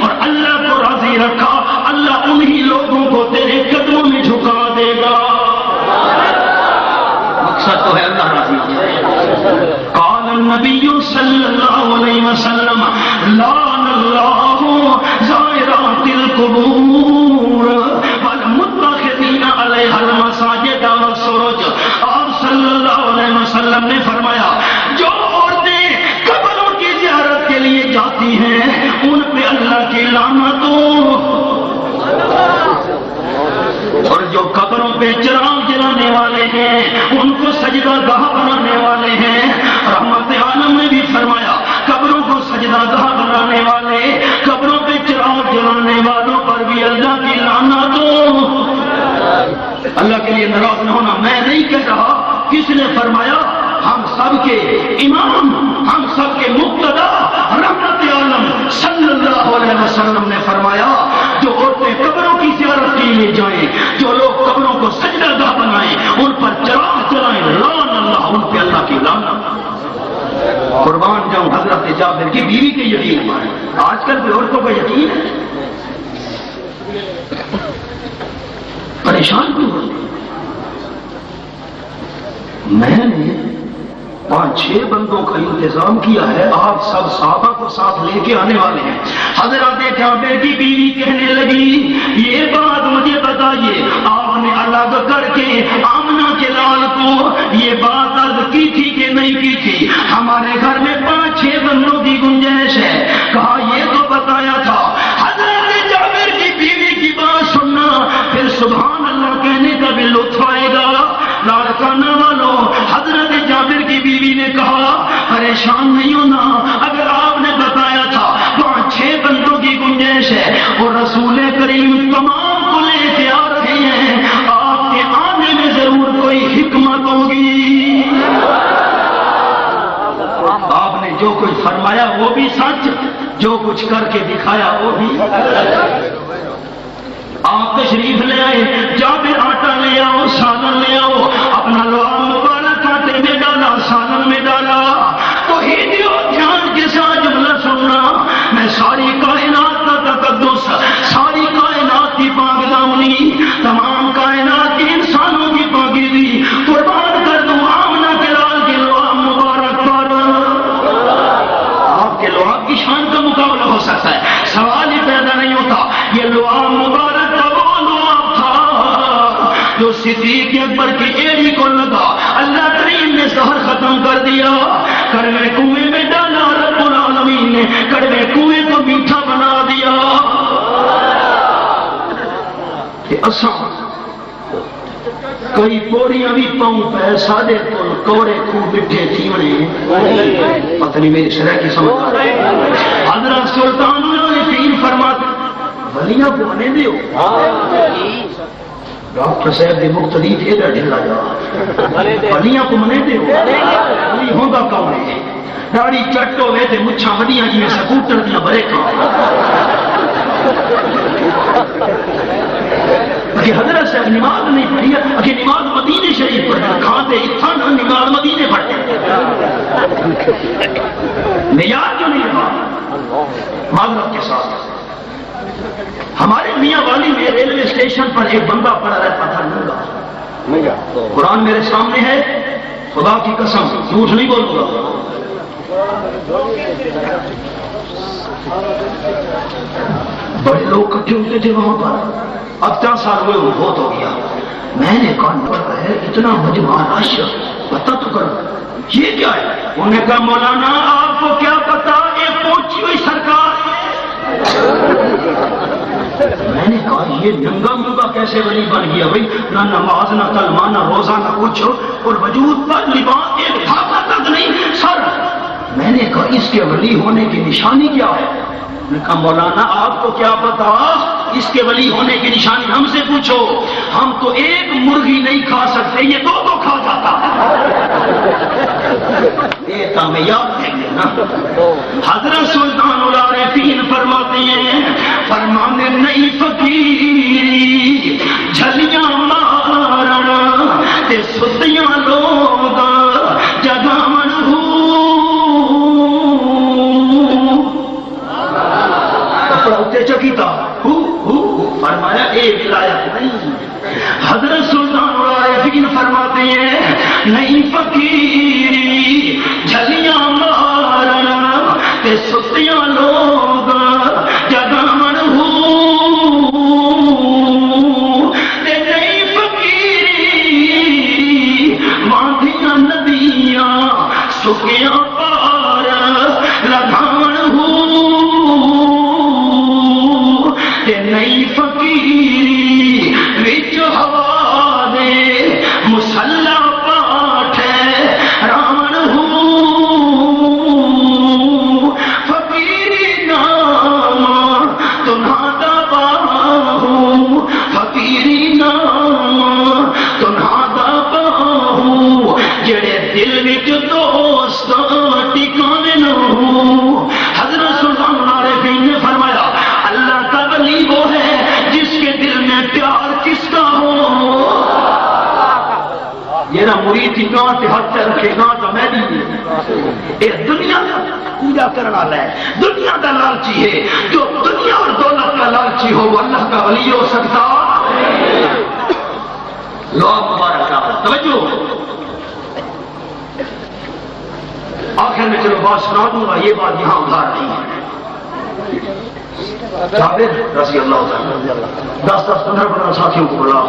اور اللہ کو راضی رکھا، اللہ انہی لوگوں کو تیرے قدموں میں جھکا دے گا۔ مقصد تو ہے اللہ راضی ہو جائے۔ قال النبی صلی اللہ علیہ وسلم لعن اللہ زائرات القبور والمتخذین علیہا المساجد والسرج۔ آپ صلی اللہ علیہ وسلم نے فرمایا جو عورتیں قبروں کی زیارت کے لیے جاتی ہیں ان پہ اللہ کی لعنت ہو، اور جو قبروں پہ چراغ جلانے والے ہیں ان کو سجدہ گاہ بنانے والے ہیں۔ رحمت عالم نے بھی فرمایا قبروں کو سجدہ گاہ بنانے والے، قبروں پہ چراغ جلانے والوں پر بھی اللہ کی لعنت ہو۔ اللہ کے لیے ناراض نہ ہونا میں نہیں کہہ رہا، کس نے فرمایا؟ ہم سب کے امام، ہم سب کے مقتدا رحمت عالم صلی اللہ علیہ وسلم نے فرمایا جو عورتیں قبروں کی زیارت کے لیے جائیں، جو لوگ قبروں کو سجدہ گاہ بنائیں، ان پر چراغ جلائیں، لعن اللہ، ان پہ اللہ کی لعنت۔ قربان جاؤں حضرت جابر کی بیوی کے یقین مانے۔ آج کل بھی عورتوں کا یقین ہے، پریشان کیوں ہوتے؟ میں نے 5-6 بندوں کا انتظام کیا ہے، آپ سب صحابہ کو ساتھ لے کے آنے والے ہیں۔ حضرت جابر کی بیوی کہنے لگی یہ بات مجھے بتائیے آپ نے الگ کر کے آمنہ کے لال کو یہ بات عرض کی تھی کہ نہیں کی تھی؟ ہمارے گھر میں 5-6 بندوں کی گنجائش ہے۔ کہا یہ تو بتایا تھا۔ حضرت جابر کی بیوی کی بات سننا پھر سبحان اللہ کہنے کا بھی لطف آئے گا۔ لاڑکانہ والوں حضرت جابر کی بیوی نے کہا پریشان نہیں ہونا، اگر آپ نے بتایا تھا 5-6 بندوں جیش ہے، وہ رسول کریم تمام کو لے کے آ رہے ہیں، آپ کے آنے میں ضرور کوئی حکمت ہوگی۔ آپ نے جو کچھ فرمایا وہ بھی سچ، جو کچھ کر کے دکھایا وہ بھی۔ آپ تشریف لے آئے، جابر آٹا لے آؤ، سالن لے آؤ، اپنا لوہا مبارک آٹے میں ڈالا، سالن میں ڈالا۔ تو ہیڈیو دھیان کے ساتھ جملہ سننا، میں ساری کائنات کا تقدس، ساری کائنات کی پاک دامنی، تمام کائنات کے انسانوں کی پاکیزگی قربان کر دوں آمنہ کے لال کے لوہا مبارک پر۔ آپ کے لوہا کی شان کا مقابلہ ہو سکتا ہے، سوال ہی پیدا نہیں ہوتا۔ یہ لوہا مبارک جو صدیق اکبر کی ایڑی کو لگا، اللہ کریم نے زہر ختم کر دیا، کڑوے کنویں میں ڈالا، رب العالمین نے کڑوے کنویں کو میٹھا بنا دیا۔ کہ اساں کئی پوڑیاں بھی پاؤں پہ سادے تو کوڑے کو مٹھے تھیوڑے، پتہ نہیں میری شرح کی سمجھ آ رہی ہے۔ حضرت سلطان العارفین فرماتے ولیاں کو منے دیو، ڈاکٹر صاحب دی مقتدی ادھر ڈھلا جا، ولیاں کو منے دیو، ولی ہوندا کون ہے؟ داڑھی چٹو وے تے مچھاں وڈیاں جی سکوٹر دیاں بریکاں۔ کہ حضرت صاحب نماز نہیں پڑھی، کہ نماز مدینے شریف پڑھا، کھاتے اتھا نہ نماز مدینے پڑھتے، معیار کیوں نہیں رہا؟ معذرت کے ساتھ ہمارے میاں والی میں ریلوے اسٹیشن پر ایک بندہ پڑا رہتا تھا ننگا، قرآن میرے سامنے ہے، خدا کی قسم جھوٹ نہیں بولوں گا۔ بڑے لوگ اکٹھے ہوتے تھے وہاں پر، اب 4 سال ہوئے وہ بہت ہو گیا۔ میں نے کہا پر ہے اتنا مجمع رش، پتہ تو کرو یہ کیا ہے؟ انہوں نے کہا مولانا آپ کو کیا پتا، یہ پہنچی ہوئی سرکار۔ میں نے کہا یہ ننگا منگا کیسے ولی بن گیا بھائی؟ نہ نماز نہ کلمہ نہ روزہ نہ کچھ، اور وجود پر لباس ایک دھاگا تک نہیں سر۔ میں نے کہا اس کے ولی ہونے کی نشانی کیا ہے؟ میں نے کہا مولانا آپ کو کیا پتا اس کے ولی ہونے کی نشانی؟ ہم سے پوچھو، ہم تو ایک مرغی نہیں کھا سکتے، یہ 2 کھا جاتا۔ یہ میں یاد دیں گے نا۔ حضرت سلطان العارفین فرماتے ہیں، فرمانے نہیں فقیری جھلیاں مارنا تے ستیاں لوگ جگامن ہو، کپڑا اتے چکیتا فرمایا ایک لائق نہیں۔ حضرت سلطان العارفین فرماتے ہیں نہیں فقیری جھلیاں مارنا تے ستیاں لوگ جگامن ہو، تے نہیں فقیری ماندیاں ندیاں سکیاں پار لگامن ہو، تے نہیں فقیری وچ ہوا دے مسلح پاٹ رامن ہو، فقیری نام تنہا دا باہو، فقیری نام تنہا دا باہو، جڑے دل وچ دوست ٹکانے نہ ہو۔ حضرت سلطان العارفین نے فرمایا اللہ کا ولی وہ ہے جس کے دل میں پیار کس کا ہو۔ یہ نہ مرید کی گاں سے ہاتھ سے رکھے گاں کا میں بھی یہ دنیا کا پوجا کرنا ہے، دنیا کا لالچی ہے، جو دنیا اور دولت کا لالچی ہو وہ اللہ کا ولی ہو سکتا۔ لوگ مبارک توجہ، آخر میں چلو بات سنا دوں گا، یہ بات یہاں ادھار نہیں ہے۔ جابر رضی اللہ عنہ 10-15 ساتھیوں کو بلا،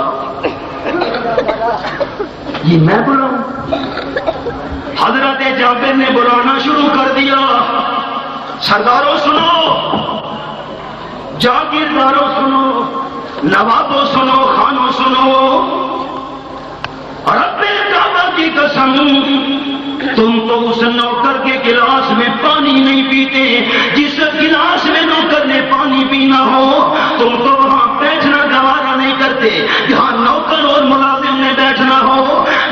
یہ میں بلا ہوں۔ حضرت جابر نے بلانا شروع کر دیا، سرداروں سنو، جاگیرداروں سنو، نوابوں سنو، خانوں سنو، رب کعبہ کی قسم تم تو اس نوکر کے گلاس میں پانی نہیں پیتے جس گلاس میں نوکر نے پانی ڈیوٹی نہ ہو تم تو وہاں بیٹھنا گوارا نہیں کرتے جہاں نوکر اور ملازم نے بیٹھنا ہو.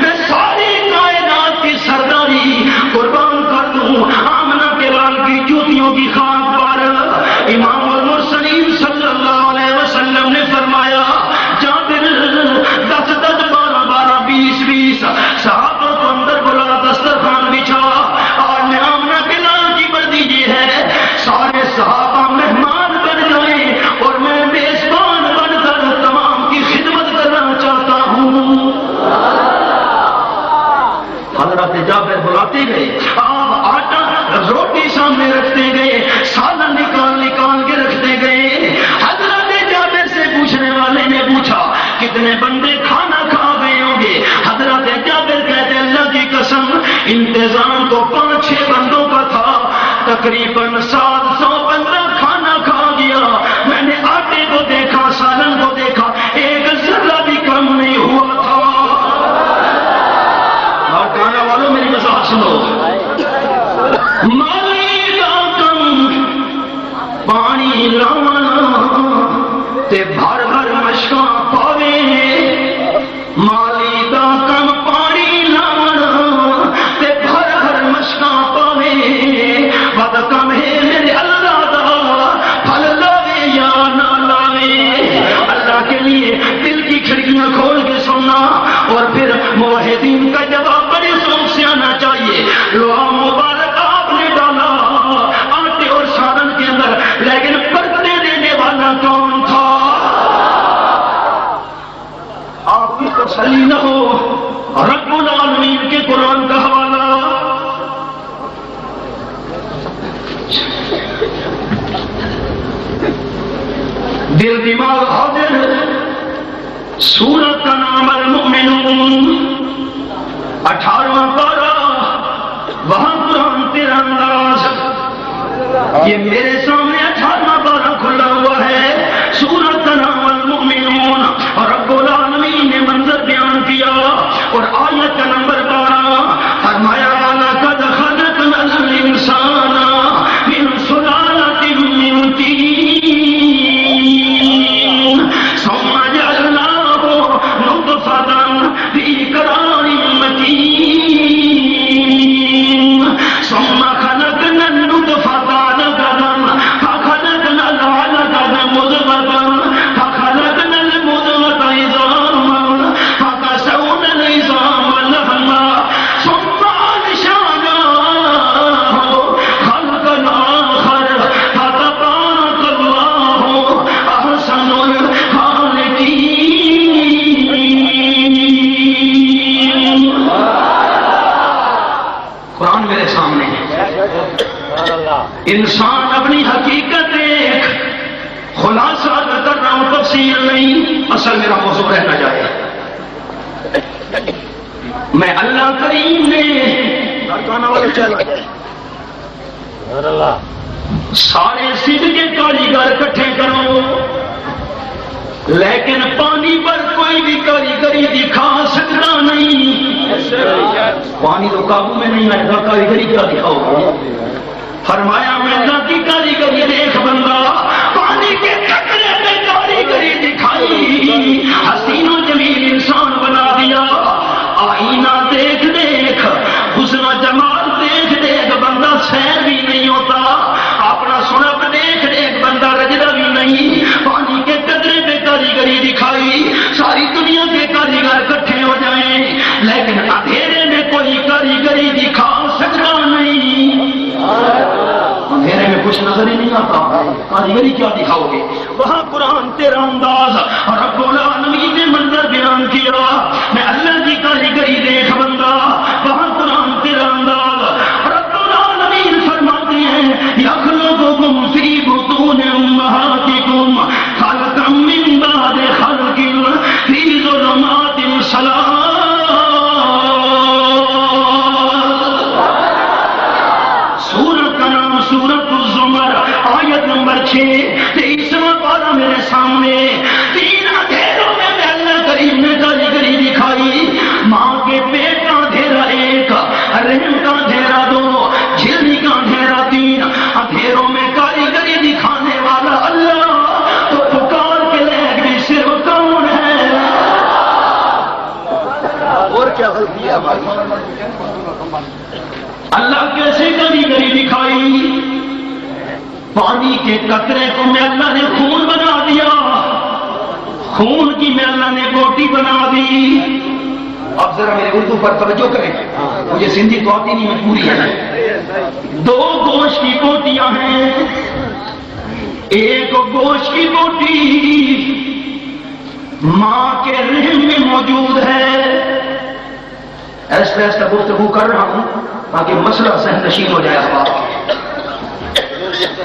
میں ساری کائنات کی سرداری قربان کر دوں آمنہ کے لال کی جوتیوں کی خاک پر. امام المرسلین صلی اللہ علیہ وسلم نے فرمایا جابر 10 12 12 20 20 صحابہ کو اندر بلا دسترخوان بچھا اور میں آمنہ کے لال کی وردی یہ ہے سارے صحابہ مہمان بن گئے اور میں میزبان بن کر تمام کی خدمت کرنا چاہتا ہوں. حضرت جابر بلاتے گئے آپ آٹا روٹی سامنے رکھتے گئے سالن نکال کے رکھتے گئے. حضرت جابر سے پوچھنے والے نے پوچھا کتنے بندے کھانا کھا گئے ہوں گے. حضرت جابر کہتے اللہ کی قسم انتظام تو 5-6 بندوں کا تھا تقریباً 700 بندہ کھانا کھا گیا. میں نے آٹے کو دیکھا سالن کو دیکھا ایک ذرہ بھی کم نہیں ہوا تھا. اور کھانا والوں میری مثال سنو مالی دا کم پانی لانا تے بھر بھر مشکاں پاوے مالی دا کم پانی لانا تے بھر بھر مشکاں پاوے بد کم ہے میرے اللہ دا پھل لاوے یا نہ لاوے. اللہ کے لیے دل کی کھڑکیاں کھول کے سننا اور پھر موحدین کا جواب بڑے شوق سے آنا چاہیے. لوہا مبارک آپ نے ڈالا آٹے اور سالن کے اندر لیکن برکتیں دینے والا کون تھا؟ آپ کی تسلی نہ ہو رب العالمین کے قرآن کا حوالہ دل دماغ حاضر. سورت کا نام المؤمنون 18واں پارہ وہاں قرآن تیرا انداز یہ میرے سامنے 18واں پارہ کھلا ہوا ہے. سورت کا نام المؤمنون اور رب العالمین نے منظر بیان کیا اور آیت کا نمبر 12 فرمایا لقد خلقنا الانسان من سلالۃ من طین ثم جعلناه نطفة في قرار مكين ثم خلقنا النطفة علقة فخلقنا العلقة مضغة فخلقنا المضغة عظاما فكسونا العظام لحما ثم أنشأناه خلقا آخر فتبارك الله أحسن الخالقين. قرآن میرے سامنے ہے. انسان اپنی حقیقت ایک خلاصہ کر رہا ہوں تفصیل نہیں اصل میرا موضوع رہنا چاہیے. میں اللہ کریم نے سارے سندھ کے کاریگر اکٹھے کرو لیکن پانی پر کوئی بھی کاریگری دکھا سکتا نہیں. پانی تو قابو میں نہیں آئے گا کاریگری کیا دکھاؤ. فرمایا میں اللہ کی کاریگری ایک بندہ پانی کے قطرے پہ کاریگری دکھائی حسین و جمیل انسان بنا دیا. آئینہ دیکھ دیکھ حسن و جمال دیکھ دیکھ بندہ سیر بھی نہیں ہوتا. اپنا سنب دیکھ دیکھ بندہ رجدا بھی نہیں. پانی کے قطرے پہ کاریگری دکھائی ساری دنیا کے کاریگر اکٹھے ہو جائیں لیکن اندھیرے میں کوئی کاریگری دکھا سکتا نہیں. اندھیرے میں کچھ نظر ہی نہیں آتا کاریگری کیا دکھاؤ گے. وہاں قرآن تیرا انداز اور رب العالمین نے منظر بیان کیا. میں اللہ کی کاریگری دیکھ بندہ وہاں قرآن تیرا انداز. رب العالمین فرماتے ہیں یخلقکم فی بطون امہاتکم خلقا من بعد خلق فی ظلمات ثلاث. سورت کا نام سورت الزمر آیت نمبر 6 23واں پانی کے قطرے کو میں اللہ نے خون بنا دیا، خون کی میں اللہ نے بوٹی بنا دی۔ اب ذرا میرے اردو پر توجہ کریں، مجھے سندھی تو آتی نہیں، مجبوری ہے۔ دو گوشت کی بوٹیاں ہیں، ایک گوشت کی بوٹی ماں کے رحم میں موجود ہے۔ ایسا ایسا گفتگو کر رہا ہوں تاکہ مسئلہ سہل نشین ہو جائے۔ احباب،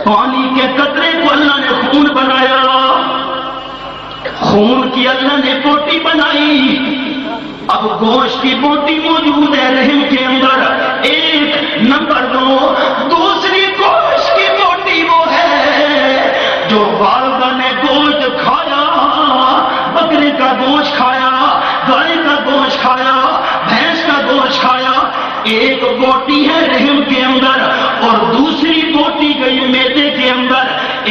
پانی کے قطرے کو اللہ نے خون بنایا، خون کی اللہ نے بوٹی بنائی، اب گوشت کی بوٹی موجود ہے رحم کے اندر، ایک نمبر دو۔ دوسری گوشت کی بوٹی وہ ہے جو والدہ نے گوشت کھایا، بکرے کا گوشت کھایا، گائے کا گوشت کھایا، بھینس کا گوشت کھایا، ایک بوٹی ہے رحم کے اندر اور دوسری بوٹی گئی میدے کے اندر،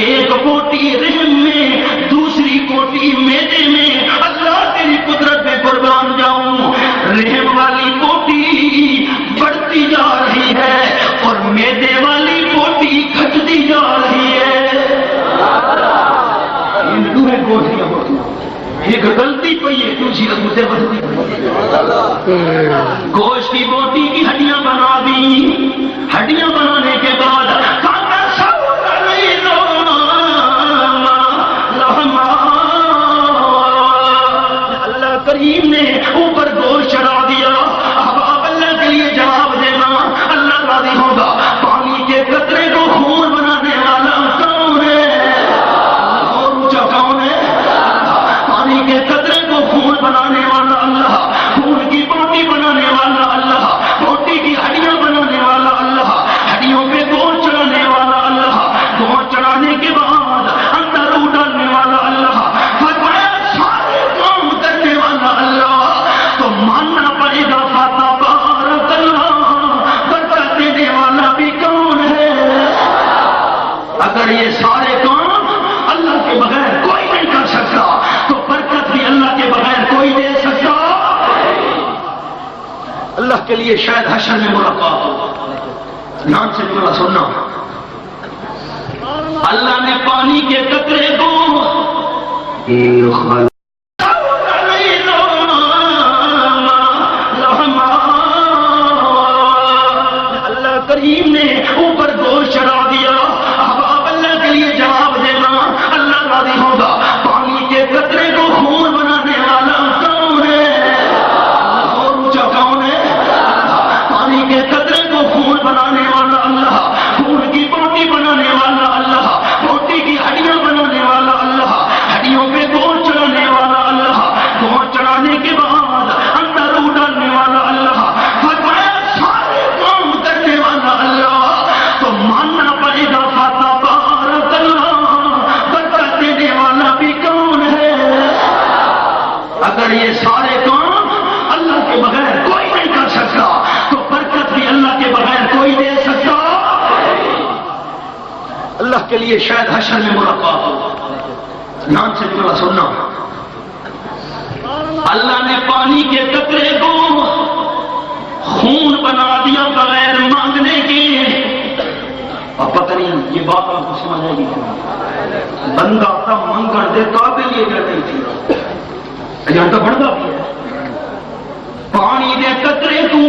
ایک بوٹی رحم میں، دوسری بوٹی میدے میں۔ اللہ تیری قدرت میں قربان جاؤں، رحم والی بوٹی بڑھتی جا رہی ہے اور میدے والی بوٹی گھٹتی جا رہی ہے۔ ایک غلطی پئی ہے، دوسری مجھے بدلتی گوشت کی بوٹی کی ہڈیاں بنا دی، ہڈیاں بنانے کے بعد اللہ کریم نے اوپر گوشت چڑھا دیا۔ اب آپ اللہ کے لیے جواب دینا، اللہ راضی ہوگا۔ پانی کے قطرے کو خون بنانے والا کون ہے؟ اور اونچا کون ہے؟ پانی کے قطرے کو خون بنانے والا اللہ، خون کی بوٹی بنانے والا اللہ، بوٹی کی ہڈیاں بنانے والا اللہ، ہڈیوں پہ گوشت چڑھانے والا اللہ، گوشت چڑھانے کے بعد اندر روح ڈالنے والا اللہ، فرمایا سارے کام کرنے والا اللہ، تو ماننا پڑے گا فتبارک اللہ، برکت دینے والا بھی کون ہے؟ اگر یہ سارے کام اللہ کے بغیر کوئی نہیں کر سکتا تو برکت بھی اللہ کے بغیر کوئی دے سکتا؟ اللہ کے لیے شاید حشر میں ملاقات ہو۔ نام سے جملہ سننا، اللہ نے پانی کے قطرے کو اللہ کریم نے اوپر گوشت چڑھا دیا۔ اب آپ اللہ کے لیے جواب دینا، اللہ راضی ہوگا۔ پانی کے قطرے کو خون بنانے والا کون ہے؟ اور اونچا کون ہے؟ پانی کے قطرے کو خون بنانے والا اللہ، خون کی بوٹی بنانے والا اللہ، بوٹی کی ہڈیاں بنانے والا اللہ، ہڈیوں پہ گوشت چڑھانے والا اللہ، گوشت چڑھانے کے بعد اندر روح ڈالنے والا اللہ، فرمایا سارے کام کرنے والا اللہ، تو ماننا پڑے گا فتبارک اللہ، برکت دینے والا بھی کون ہے؟ اگر یہ سارے کام اللہ کے بغیر کوئی نہیں کر سکتا تو برکت بھی اللہ کے بغیر کوئی دے سکتا؟ اللہ کے لیے شاید حشر میں ملاقات ہو۔ نام سے جملہ سننا، اللہ نے پانی کے قطرے کو خون بنا دیا بغیر مانگنے کے۔ اب پتہ نہیں یہ بات آپ کو سمجھ آئے گی، بندہ تب منگڑ دے قابل یہ کرتی تھی، جہاں تو بڑھتا بھی ہے۔ پانی دے قطرے کو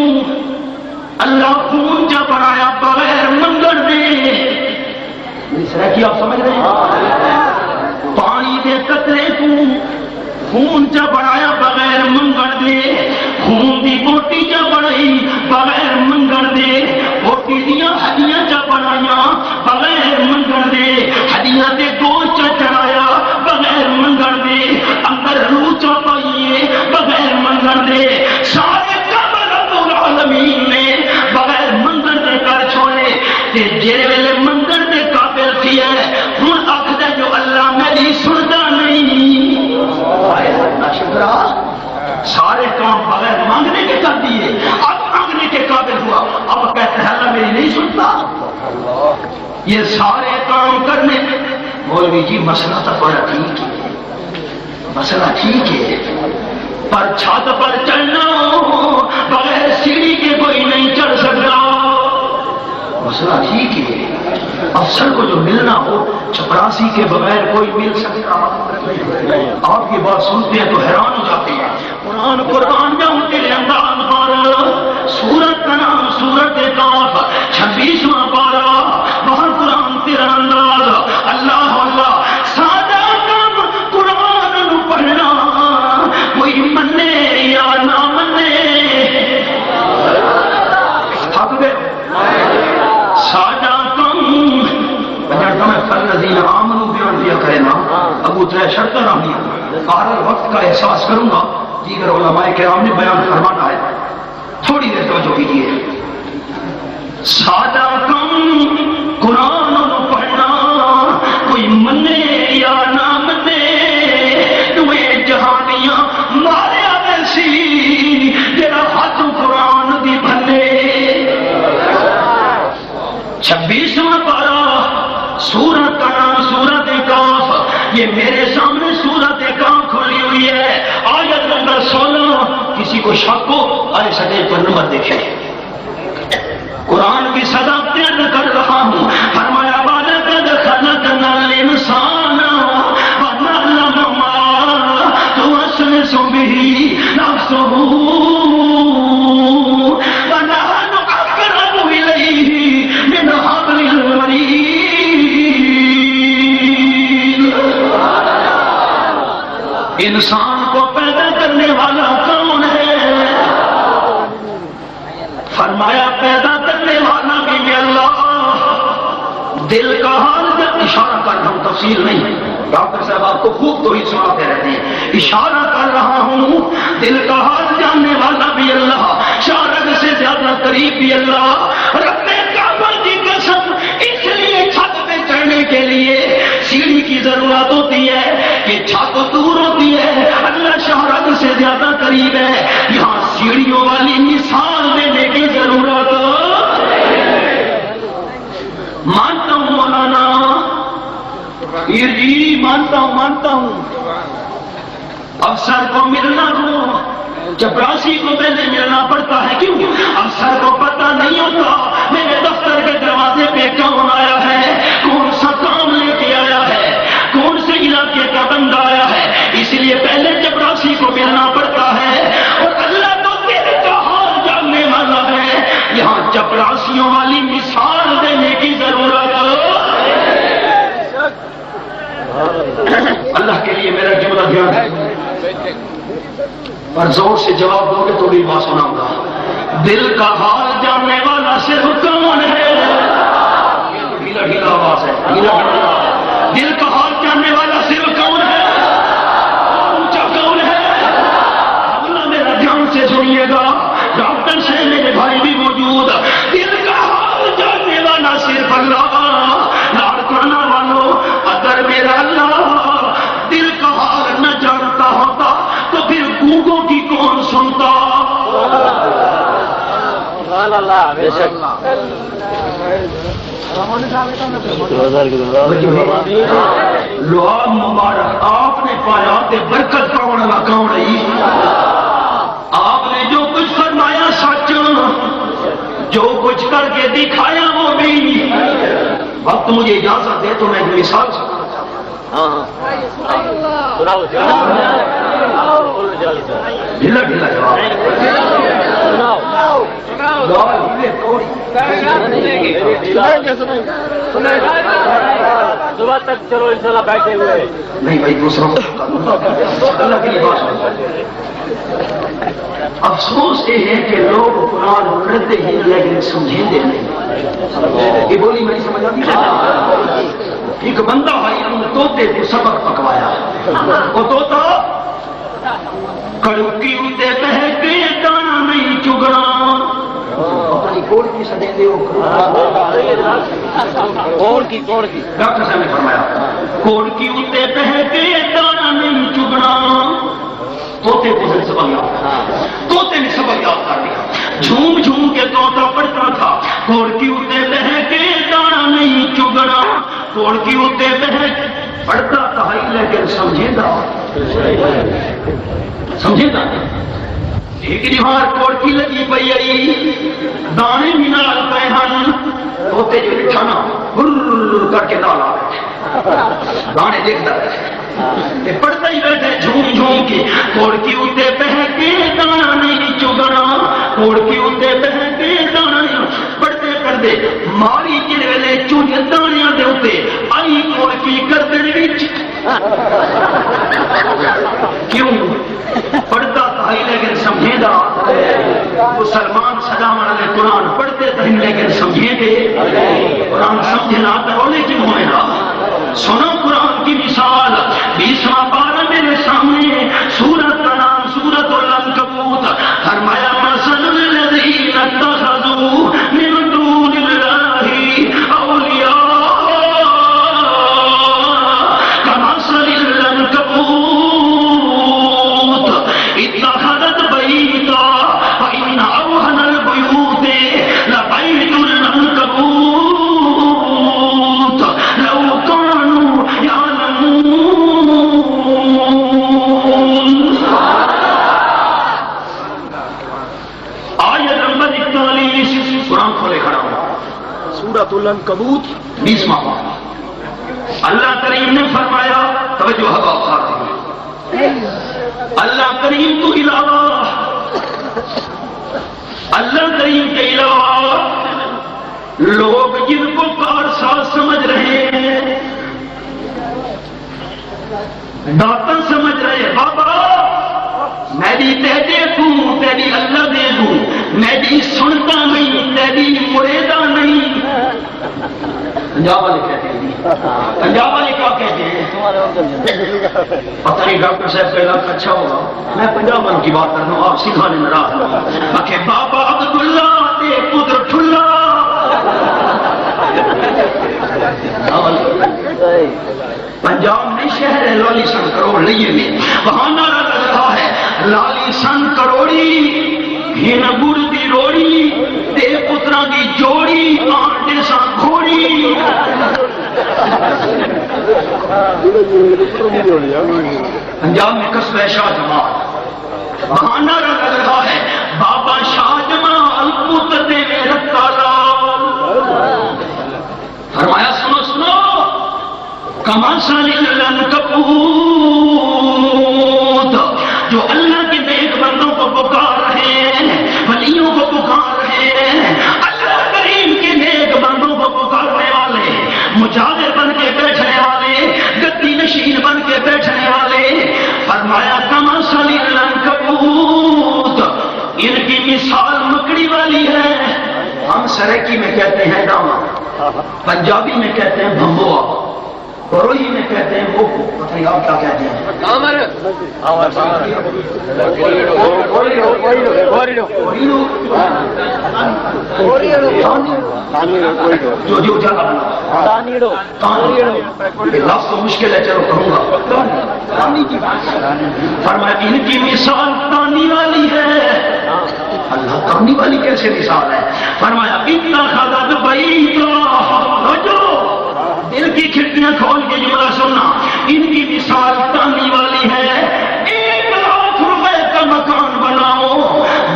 اللہ خون جا بنایا بغیر منگڑ دے، اس طرح کی آپ سمجھ رہے ہیں؟ پانی دے قطرے کو خون جا بنایا بغیر منگڑ دے، خون دی بوٹی جا بنائی بغیر منگڑ دے، بوٹی دیاں ہڈیاں جا بنایا بغیر منگڑ دے، ہڈیاں دے گوشت چڑھایا بغیر منگڑ دے، اندر روح چا پائیے بغیر منگڑ دے، سارے کام رب العالمین نے بغیر منگڑ دے کر چھوڑے۔ تے جڑے ویلے منگڑ دے قابل تھی ہے ہن آکھدا جو اللہ میری سندا نہیں، سارے کام بغیر مانگنے کے کر دیے، اب مانگنے کے قابل ہوا، اب کہتے ہیں اللہ میری نہیں سنتا۔ یہ سارے کام کرنے، مولوی جی مسئلہ تو بڑا ٹھیک ہے، مسئلہ ٹھیک ہے، پر چھت پر چڑھنا بغیر سیڑھی کے کوئی نہیں چڑھ سکتا، مسئلہ ٹھیک ہے، افسر کو جو ملنا ہو چپراسی کے بغیر کوئی مل سکتا؟ آپ یہ بات سنتے ہیں تو حیران ہو جاتے ہیں۔ قرآن جاؤں تیرے انداز پر، سورت کا نام سورت کاف، 26واں پارہ، بہت قرآن تیرا انداز۔ اللہ اللہ سادہ کم قرآن نو پڑھنا، کوئی منے یا نہ منے، تھک گئے سادہ کم فالذین آمنوا بیان دیا کرے نا، ابو ترے شرط رہنی آخر وقت کا احساس کروں گا، دیگر علماء کرام نے بیان فرمانا ہے، تھوڑی دیر توجہ کیجیے۔ سادہ کم قرآن پڑھنا، کوئی منے یا نہ منے، تمہیں جہانیاں ماریا ویسی تیرا ہاتھ قرآن دی بھلے۔ 26واں پارہ سورت کا نام سورت کاف، یہ میرے سامنے سورت کاف کھلی ہوئی ہے، آیت نمبر 16۔ کسی کو شک ہو آئے سٹیج پر نمبر دیکھیں، قرآن کی صداقت کر رہا ہوں۔ فرمایا وَلَقَدْ خَلَقْنَا الْإِنسَانَ وَنَعْلَمُ مَا تُوَسْوِسُ بِهِ نَفْسُهُ وَنَحْنُ أَقْرَبُ إِلَيْهِ مِنْ حَبْلِ الْوَرِيدِ۔ انسان کو پیدا کرنے والا کون ہے؟ فرمایا پیدا کرنے والا بھی اللہ۔ دل کا حال جب اشارہ کر رہا ہوں، تفصیل نہیں، ڈاکٹر صاحب آپ کو خوب تو ہی سناتے رہتے ہیں، اشارہ کر رہا ہوں، دل کا حال جاننے والا بھی اللہ، شارک سے زیادہ قریب بھی اللہ۔ رب کعبہ کی قسم، اس لیے چھت پہ چڑھنے کے لیے سیڑھی کی ضرورت ہوتی ہے کہ چھت دور ہوتی ہے، اللہ شارک سے زیادہ قریب ہے، یہاں سیڑھیوں والی مثال دینے کی ضرورت۔ مانتا ہوں مولانا، جی مانتا ہوں افسر کو ملنا ہو، چپراسی کو پہلے ملنا پڑتا ہے، کیوں؟ افسر کو پتہ نہیں ہوتا میرے دفتر کے دروازے پہ کون آیا ہے، کون سا کام لے کے آیا ہے، کون سے علاقے کا بندہ آیا ہے، اس لیے پہلے چپراسی کو ملنا پڑتا ہے، اور اللہ تو دل کا حال جاننے والا ہے، یہاں چپراسیوں والی مثال دینے کی ضرورت۔ اللہ کے لیے میرا جملہ دھیان ہے، پر زور سے جواب دو گے تو بھی بات سناؤں گا۔ دل کا حال جاننے والا صرف کون ہے؟ ڈھیلا ڈھیلا آواز ہے، ڈھیلا ڈھیلا۔ دل کا حال جاننے والا صرف کون ہے؟ اونچا کون ہے؟ اللہ میرا دھیان سے سنیے گا، ڈاکٹر سے میرے بھائی بھی موجود۔ دل کا حال جاننے والا صرف اللہ۔ لاڑکانہ والوں، اگر میرا اللہ دل کا حال نہ جانتا ہوتا تو پھر گونگوں کی کون سنتا؟ لوگ مبارک آپ نے پایا کہ برکت پاؤں والا کون رہی؟ آپ نے جو کچھ فرمایا سچ، جو کچھ کر کے دکھایا وہ بھی۔ وقت مجھے اجازت دے تو میں ایک مثال سنانا چاہتا ہوں۔ ڈھیلا ڈھیلا جواب، صبح تک چلو انشاءاللہ بیٹھے ہوئے نہیں بھائی، دوسروں کو اللہ کی بات سنو۔ افسوس یہ ہے کہ لوگ قرآن پڑھتے ہی لیکن سمجھیں دے نہیں۔ یہ بولی میری سمجھ آتی ہے؟ ایک بندہ بھائی طوطے کو سبق پکوایا، وہ طوطا کڑکی اتے بہہ کے دانا نہیں چگنا، کوڑ کی سدے دے ڈاکٹر صاحب نے فرمایا کوڑ کی اتے بہہ کے دانا نہیں چگنا۔ طوطے کو سبق یاد، طوطے نے سبق یاد کر دیا، جھوم جھوم کے طوطا پڑھتا تھا، کوڑ کی اتے بہہ کے دانا نہیں چگنا، کوڑ کی اتے بہہ پڑھتا تھا لیکن سمجھے گا ایک دیوار کوڑ کی لگی پئی آئی دانے بھی نال پے ہن ہوتے جو بٹھانا ہر کر کے نال آ دانے دیکھتا ہے پڑھتا ہی بیٹھے جھوم جھوم کے کوڑ کی اتے بہ کے دانا نہیں چگنا کوڑ کی اتے بہ کے دانا نہیں پڑھتے پڑھتے ماری جن ویلے چوج دانیاں دے اتے آئی کوڑ کی گردن وچ کیوں پڑھتا تھا لیکن سمجھے دا مسلمان سلام علیہ قرآن پڑھتے تھے لیکن سمجھے دے قرآن سمجھنا کرولے کیوں ہوئے نا سنو قرآن کی مثال 20واں پارہ میرے سامنے سورت کا نام سورت العنکبوت فرمایا مثل الذین اتخذوا من دون اللہ اولیاء کمثل العنکبوت اتخذت بیتا فإن أوهن البيوت لبيت العنكبوت لو كانوا يعلمون آیت نمبر 41 قرآن کھولے کھڑا ہوں سورۃ العنکبوت 20واں پارہ اللہ کریم نے فرمایا توجہ ہوا خاطر اللہ کریم تو علاوہ اللہ کریم کے علاوہ لوگ جن کو کارساز سمجھ رہے ہیں داتا سمجھ رہے ہیں بابا میں بھی تیرے دوں تیری اللہ دے دوں میں بھی سنتا نہیں تیری مریدا نہیں پنجاب والے کہتے ہیں پنجاب والے کیا کہتے ہیں پتہ نہیں ڈاکٹر صاحب کا علاج اچھا ہوگا میں پنجاب والوں کی بات کر رہا ہوں آپ سکھانے ناراض ہوں کہ بابا عبداللہ دے پتر ٹھلا پنجاب میں شہر ہے لالی سن کروڑ لئیے میں وہاں نعرہ لگ رہا ہے لالی سن کروڑی ہن گڑ دی روڑی تے پترا دی جوڑی آنٹے سا گھوڑی پنجاب میں قصبہ شاہ جمال وہاں نعرہ لگ رہا ہے بابا شاہ جمال پتر دے رکھتا لال فرمایا سنو سنو کمثل العنکبوت جو اللہ کے نیک بندوں کو پکار رہے ہیں ولیوں کو پکار رہے ہیں اللہ کریم کے نیک بندوں کو پکارنے والے مجاہد بن کے بیٹھنے والے گدی نشین بن کے بیٹھنے والے فرمایا کمثل العنکبوت ان کی مثال مکڑی والی ہے ہم سریکی میں کہتے ہیں ڈاما پنجابی میں کہتے ہیں بھمبوا بروئی میں کہتے ہیں وہ پتہ نہیں آپ کیا کہتے ہیں جو جگہ لفظ تو مشکل ہے چلو کہوں گا فرمایا ان کی مثال تانی والی ہے اللہ تانی والی کیسے مثال ہے فرمایا اتنا خدت بیتا جو دل کی کھڑکیاں کھول کے جملہ سننا ان کی مثال تانی والی ہے 1 لاکھ روپے کا مکان بناؤ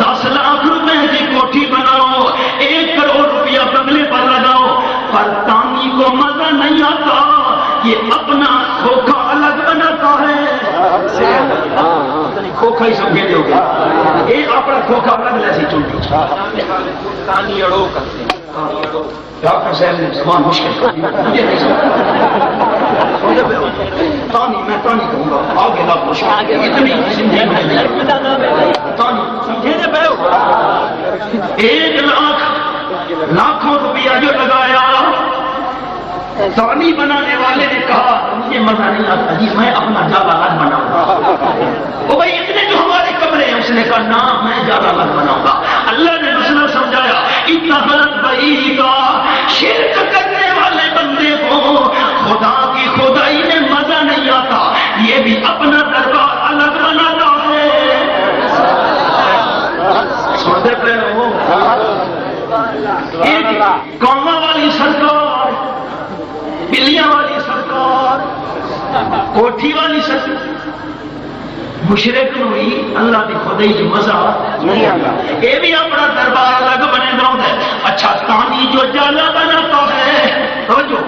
10 لاکھ روپے کی کوٹھی بناؤ 1 کروڑ روپیہ بنگلے پر لگاؤ پر تانی کو مزہ نہیں آتا یہ اپنا کھوکھا الگ بناتا ہے کھوکھا ہی سمجھے دے ہوگا یہ اپنا کھوکھا الگ ایسی چلتی تانی اڑو کرتے ہیں ڈاکٹر صاحب نے زبان مشکل کر دی مجھے نہیں تانی میں تانی کہوں گا آگے لاکھ مشکل اتنی زندگی میں تانی سمجھے دے پہ 1 لاکھ لاکھوں روپیہ جو لگایا تانی بنانے والے نے کہا مجھے مزہ نہیں آتا جی میں اپنا جالا الگ بناؤں گا وہ بھائی اتنے جو ہمارے کمرے ہیں اس نے کہا نہ میں جالا الگ بناؤں گا اللہ نے مسئلہ سمجھایا اتنا غلط بھائی کا شرک کرنے والے بندے کو خدا کی خدائی میں مزہ نہیں آتا یہ بھی اپنا دربار الگ بناتا ہے سنتے پہ ہو قوما والی سرکار بلیاں والی سرکار کوٹھی والی سرکار مشرک نو بھی اللہ دی خدائی جو مزہ نہیں آتا، یہ بھی اپنا دربار الگ بنے گا ہوتا ہے۔ اچھا تانی جو جالا بناتا ہے، توجہ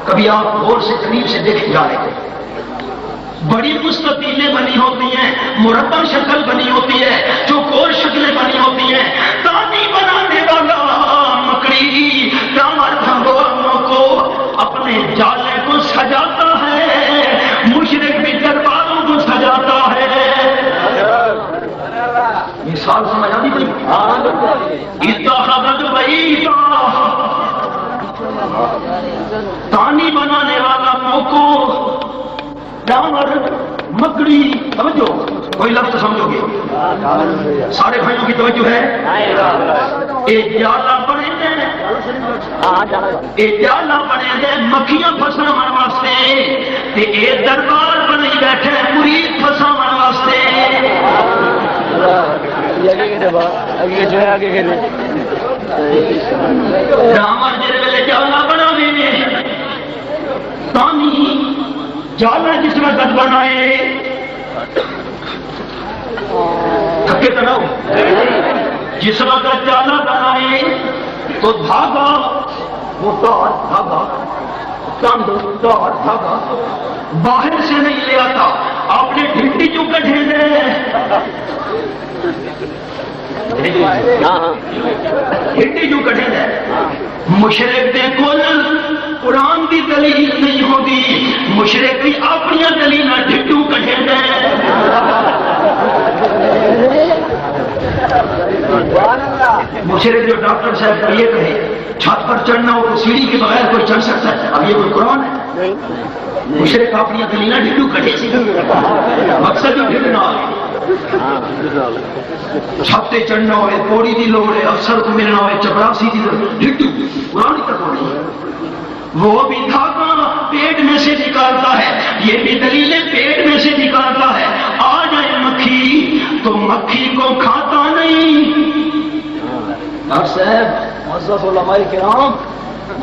کبھی آپ غور سے قریب سے دیکھ جا رہے تھے، بڑی مستطیلیں بنی ہوتی ہیں، مربع شکل بنی ہوتی ہے، چوکور شکلیں بنی ہوتی ہیں، تانی بنانے والا مکڑی ڈامر بھنگوروں کو اپنے جالے کو سجاتا ہے، مشرک بھی درباروں کو سجاتا ہے۔ مثال سمجھ آتی بھائی؟ اتخذت بیتا، تانی بنانے والا موکو ڈامر مکڑی، سمجھو کوئی لفظ سمجھو گے، سارے بھائیوں کی توجہ ہے۔ اے جالا بنے دے، اے جالا بنے دے مکھیاں پھساون واسطے، تے اے دربار بنے بیٹھے مرید پھساون واسطے۔ ڈامر جڑے ویلے جالا بنا نے، تانی جالا جس وقت بنائے تھکے تو نہ ہو، جس وقت جالا بنائے تو دھاگا، وہ تار دھاگا، تند تار دھاگا باہر سے نہیں لے آتا، آپ نے ڈھنڈی جو کٹھے دے، ڈھنڈی جو کٹھے دے۔ مشرک دے کول قرآن دی دلیل نہیں ہوتی، مشرک بھی اپنی دلیل ڈھڈو کٹھے دے۔ مشرک جو ڈاکٹر صاحب کو یہ کہے چھت پر چڑھنا ہو تو سیڑھی کے بغیر کوئی چڑھ سکتا ہے، اب یہ کوئی قرآن ہے؟ مشرک اپنی دلیل ڈھڈو کٹھے سی، مقصد ہی ڈھڈنا ہے، چھتے چڑھنا ہوئے، پوڑی دی لوڑ ہے، افسر کو ملنا ہوئے، چپراسی دی ڈھڈو قرآن تک ہوئی۔ وہ بھی دھاگا پیٹ میں سے نکالتا ہے، یہ بھی دلیلیں پیٹ میں سے نکالتا ہے۔ آ جائے مکھی تو مکھی کو کھاتا نہیں، ڈاکٹر صاحب معزز علماء کرام،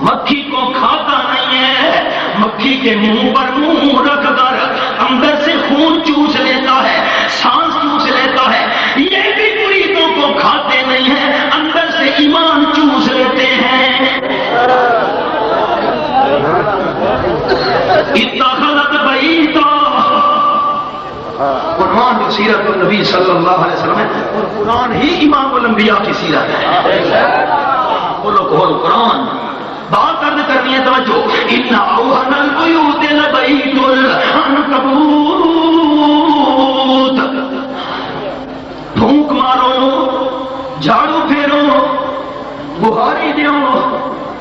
مکھی کو کھاتا نہیں ہے، مکھی کے منہ پر منہ رکھ کر اندر سے خون چوس لیتا ہے، سانس چوس لیتا ہے۔ یہ بھی مریدوں کو کھاتے نہیں ہیں، اندر سے ایمان چوس لیتے ہیں۔ اتخذت بیتا، قرآن جو سیرت النبی صلی اللہ علیہ وسلم ہے، اور قرآن ہی امام الانبیاء کی سیرت ہے۔ بولو کہو قرآن، بات عرض کرنی ہے، توجہ۔ ان اوہن البیوت لبیت العنکبوت، پھونک مارو، جھاڑو پھیرو، بہاری دیو،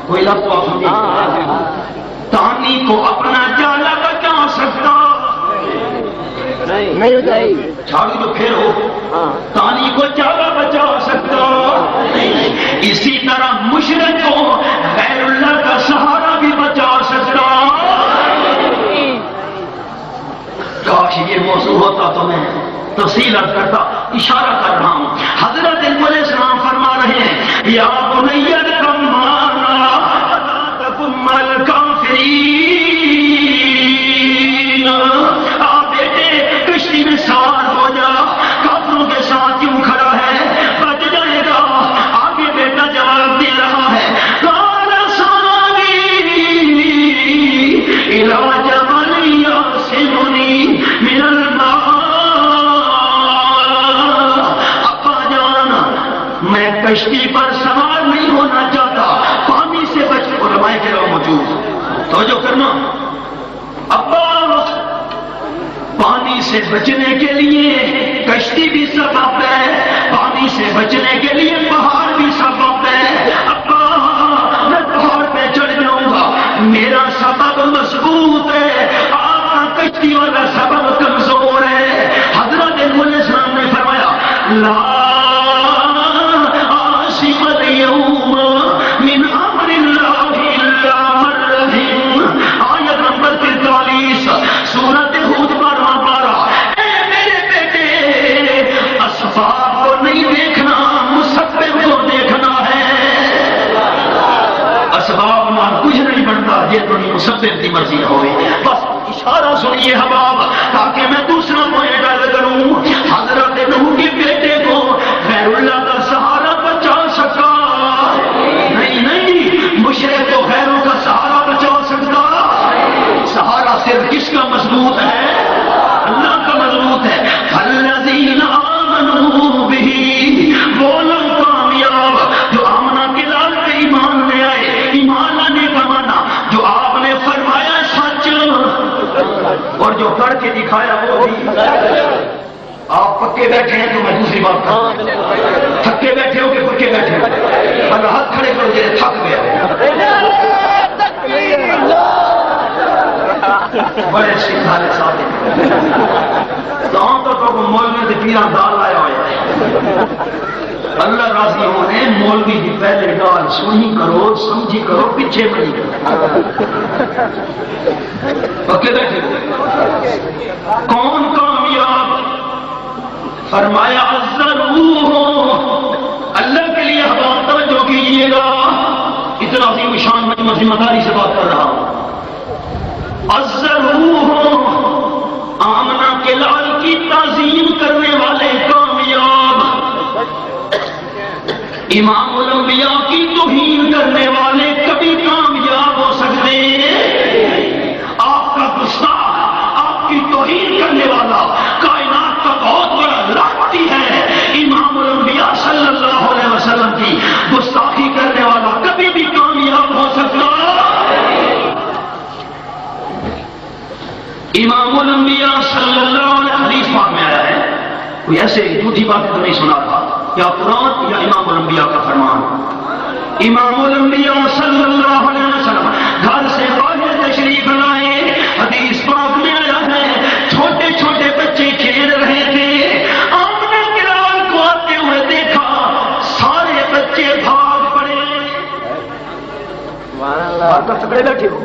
کوئی لفظ آپ سمجھے، تانی کو اپنا جالا بچا سکتا نہیں، جھاڑو جو پھیرو تانی کو جالا بچا سکتا۔ اسی طرح مشرک کو غیر اللہ کا سہارا بھی بچا سکتا۔ کاش یہ موضوع ہوتا تو میں تفصیل عرض کرتا، اشارہ کر رہا ہوں۔ حضرت نوح علیہ السلام فرما رہے ہیں، یا بنی ارکب معنا ولا تکن مع الکافرین، کشتی میں سوار ہو جا، کافروں کے ساتھ کیوں کھڑا ہے، بچ جائے گا۔ آگے بیٹا جواب دے رہا ہے، قال ساوی الی جبل یعصمنی من الماء، ابا جان میں کشتی پر سوار نہیں ہونا چاہتا، پانی سے بچ۔ علماء کرام موجود، توجہ کرنا، ابا پانی سے بچنے کے لیے کشتی بھی سبب ہے، پانی سے بچنے کے لیے پہاڑ بھی سبب ہے۔ ابا میں پہاڑ پہ چڑھ جاؤں گا، میرا سبب مضبوط ہے، آپ کا کشتی والا سبب کمزور ہے۔ حضرت نوح علیہ السلام نے فرمایا، لا عاصم اليوم من امر اللہ الا من رحم، آیت نمبر 43 سورۃ ہود یہ تو نہیں مسبب کی مرضی ہوئی۔ بس اشارہ سنیے حباب، تاکہ میں دوسرا پوائنٹ عرض کروں۔ پکے بیٹھے ہیں تو میں دوسری بات کروں، تھکے بیٹھے ہو کہ پکے بیٹھے ہو؟ اگر ہاتھ کھڑے کرو جی تھک گیا بڑے سکھالے ساتھ تو مولوی سے پیران دال لایا ہوا ہے اللہ راضی ہونے مولوی کی پہلے گال سنی کرو سمجھی کرو پیچھے بڑی پکے بیٹھے ہو؟ کون کامیاب؟ فرمایا ضرور اللہ کے لیے بات توجہ کیجیے گا، اتنا عظیم شان مجمع ذمہ داری سے بات کر رہا ہوں۔ ضرور آمنہ کے لال کی تعظیم کرنے والے کامیاب، امام الانبیاء کی توہین کرنے والے کبھی کامیاب ہو سکتے؟ آپ کا گستاخ، آپ کی توہین کرنے والا کائنات کا بہت بڑا لعنتی ہے، امام الانبیاء صلی اللہ علیہ وسلم کی گستاخی کرنے والا کبھی بھی کامیاب ہو سکتا؟ امام الانبیاء صلی اللہ علیہ حدیث پاک میں آیا ہے، کوئی ایسے جھوٹی بات تو نہیں سنا تھا، یا قرآن یا امام الانبیاء کا فرمان۔ امام الانبیاء صلی اللہ علیہ وسلم گھر سے باہر تشریف لائے، حدیث پاک میں آیا ہے چھوٹے چھوٹے بچے کھیل رہے تھے، آمنہ کے لال کو آتے ہوئے دیکھا، سارے بچے بھاگ پڑے۔ تکڑے بیٹھے ہو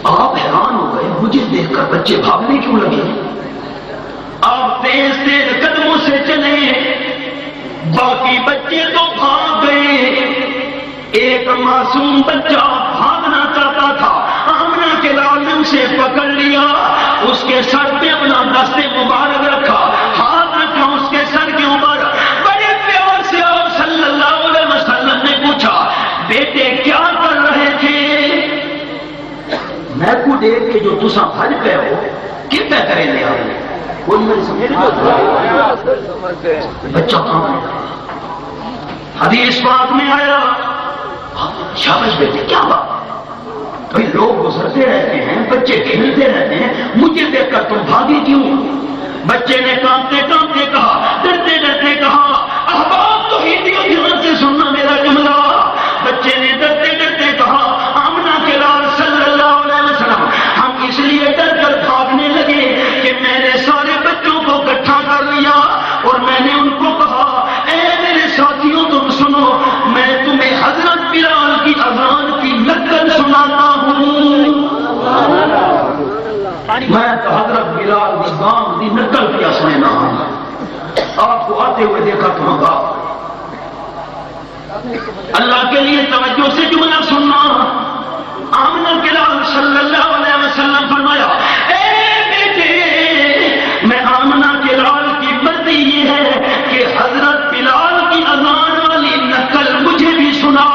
آپ حیران ہو گئے، مجھے دیکھ کر بچے بھاگنے کیوں لگے؟ آپ تیز تیز قدموں سے چلے، باقی بچے تو بھاگ گئے، ایک معصوم بچہ بھاگنا چاہتا تھا، آمنہ کے لال نے اسے پکڑ لیا، اس کے سر پہ اپنا دست مبارک رکھا، ہاتھ رکھا اس کے سر کے اوپر، بڑے پیار سے آپ صلی اللہ علیہ وسلم نے پوچھا بیٹے کیا کر رہے تھے؟ میں کو دیکھ کے جو تسا بھج پہ ہو کہ پہ کرے لے آئے، کوئی میری سمجھے بچہ کہاں ہے؟ حدیث پاک میں آیا شاباش بیٹے کیا بات؟ بھئی لوگ گزرتے رہتے ہیں، بچے کھیلتے رہتے ہیں، مجھے دیکھ کر تم بھاگی کیوں؟ بچے نے کانپتے کانپتے کہا، ڈرتے ڈرتے کہا، احباب تو ہی دیو دھیان سے سننا میرا جملہ۔ بچے نے ڈرتے ڈرتے کہا، آمنہ کے لال صلی اللہ علیہ وسلم ہم اس لیے ڈر کر بھاگنے لگے کہ میں نے سارے بچوں کو اکٹھا کر لیا اور میں نے ان کو کہا اے میرے ساتھیوں تم سنو، میں تمہیں حضرت بلال کی اذان کی نقل سناتا ہوں۔ میں تو حضرت بلال کی اذان کی نقل کیا سننا ہوں، آپ کو آتے ہوئے دیکھا تو ہوگا۔ اللہ کے لیے توجہ سے جملہ سننا، آمنہ کے لال صلی اللہ علیہ وسلم فرمایا اے بیٹے، میں آمنہ کے لال کی مرضی یہ ہے کہ حضرت بلال کی اذان والی نقل مجھے بھی سنا۔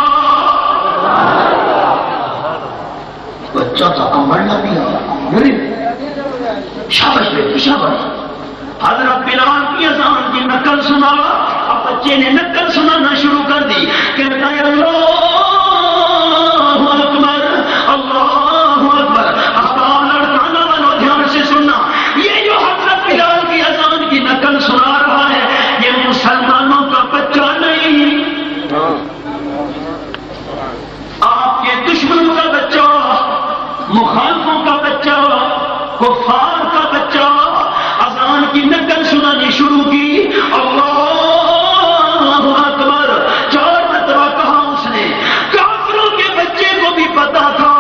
بچہ تھا کمبڑنا بھی شاباش بیٹی شاباش، حضرت بلال کی اذان کی نقل سنا۔ اب بچے نے نقل سنانا شروع کر دی، کہتا ہے اللہ اکبر اللہ اکبر۔ احباب لڑکانا والوں دھیان سے سننا، یہ جو حضرت بلال کی اذان کی نقل سنا رہا ہے یہ مسلمانوں کا بچہ نہیں، آپ کے دشمنوں کا بچہ، مخالفوں کا بچہ، کفار کا بچہ اذان کی نقل سنانی شروع کی، اللہ اکبر 4 مرتبہ کہا اس نے۔ کافروں کے بچے کو بھی پتا تھا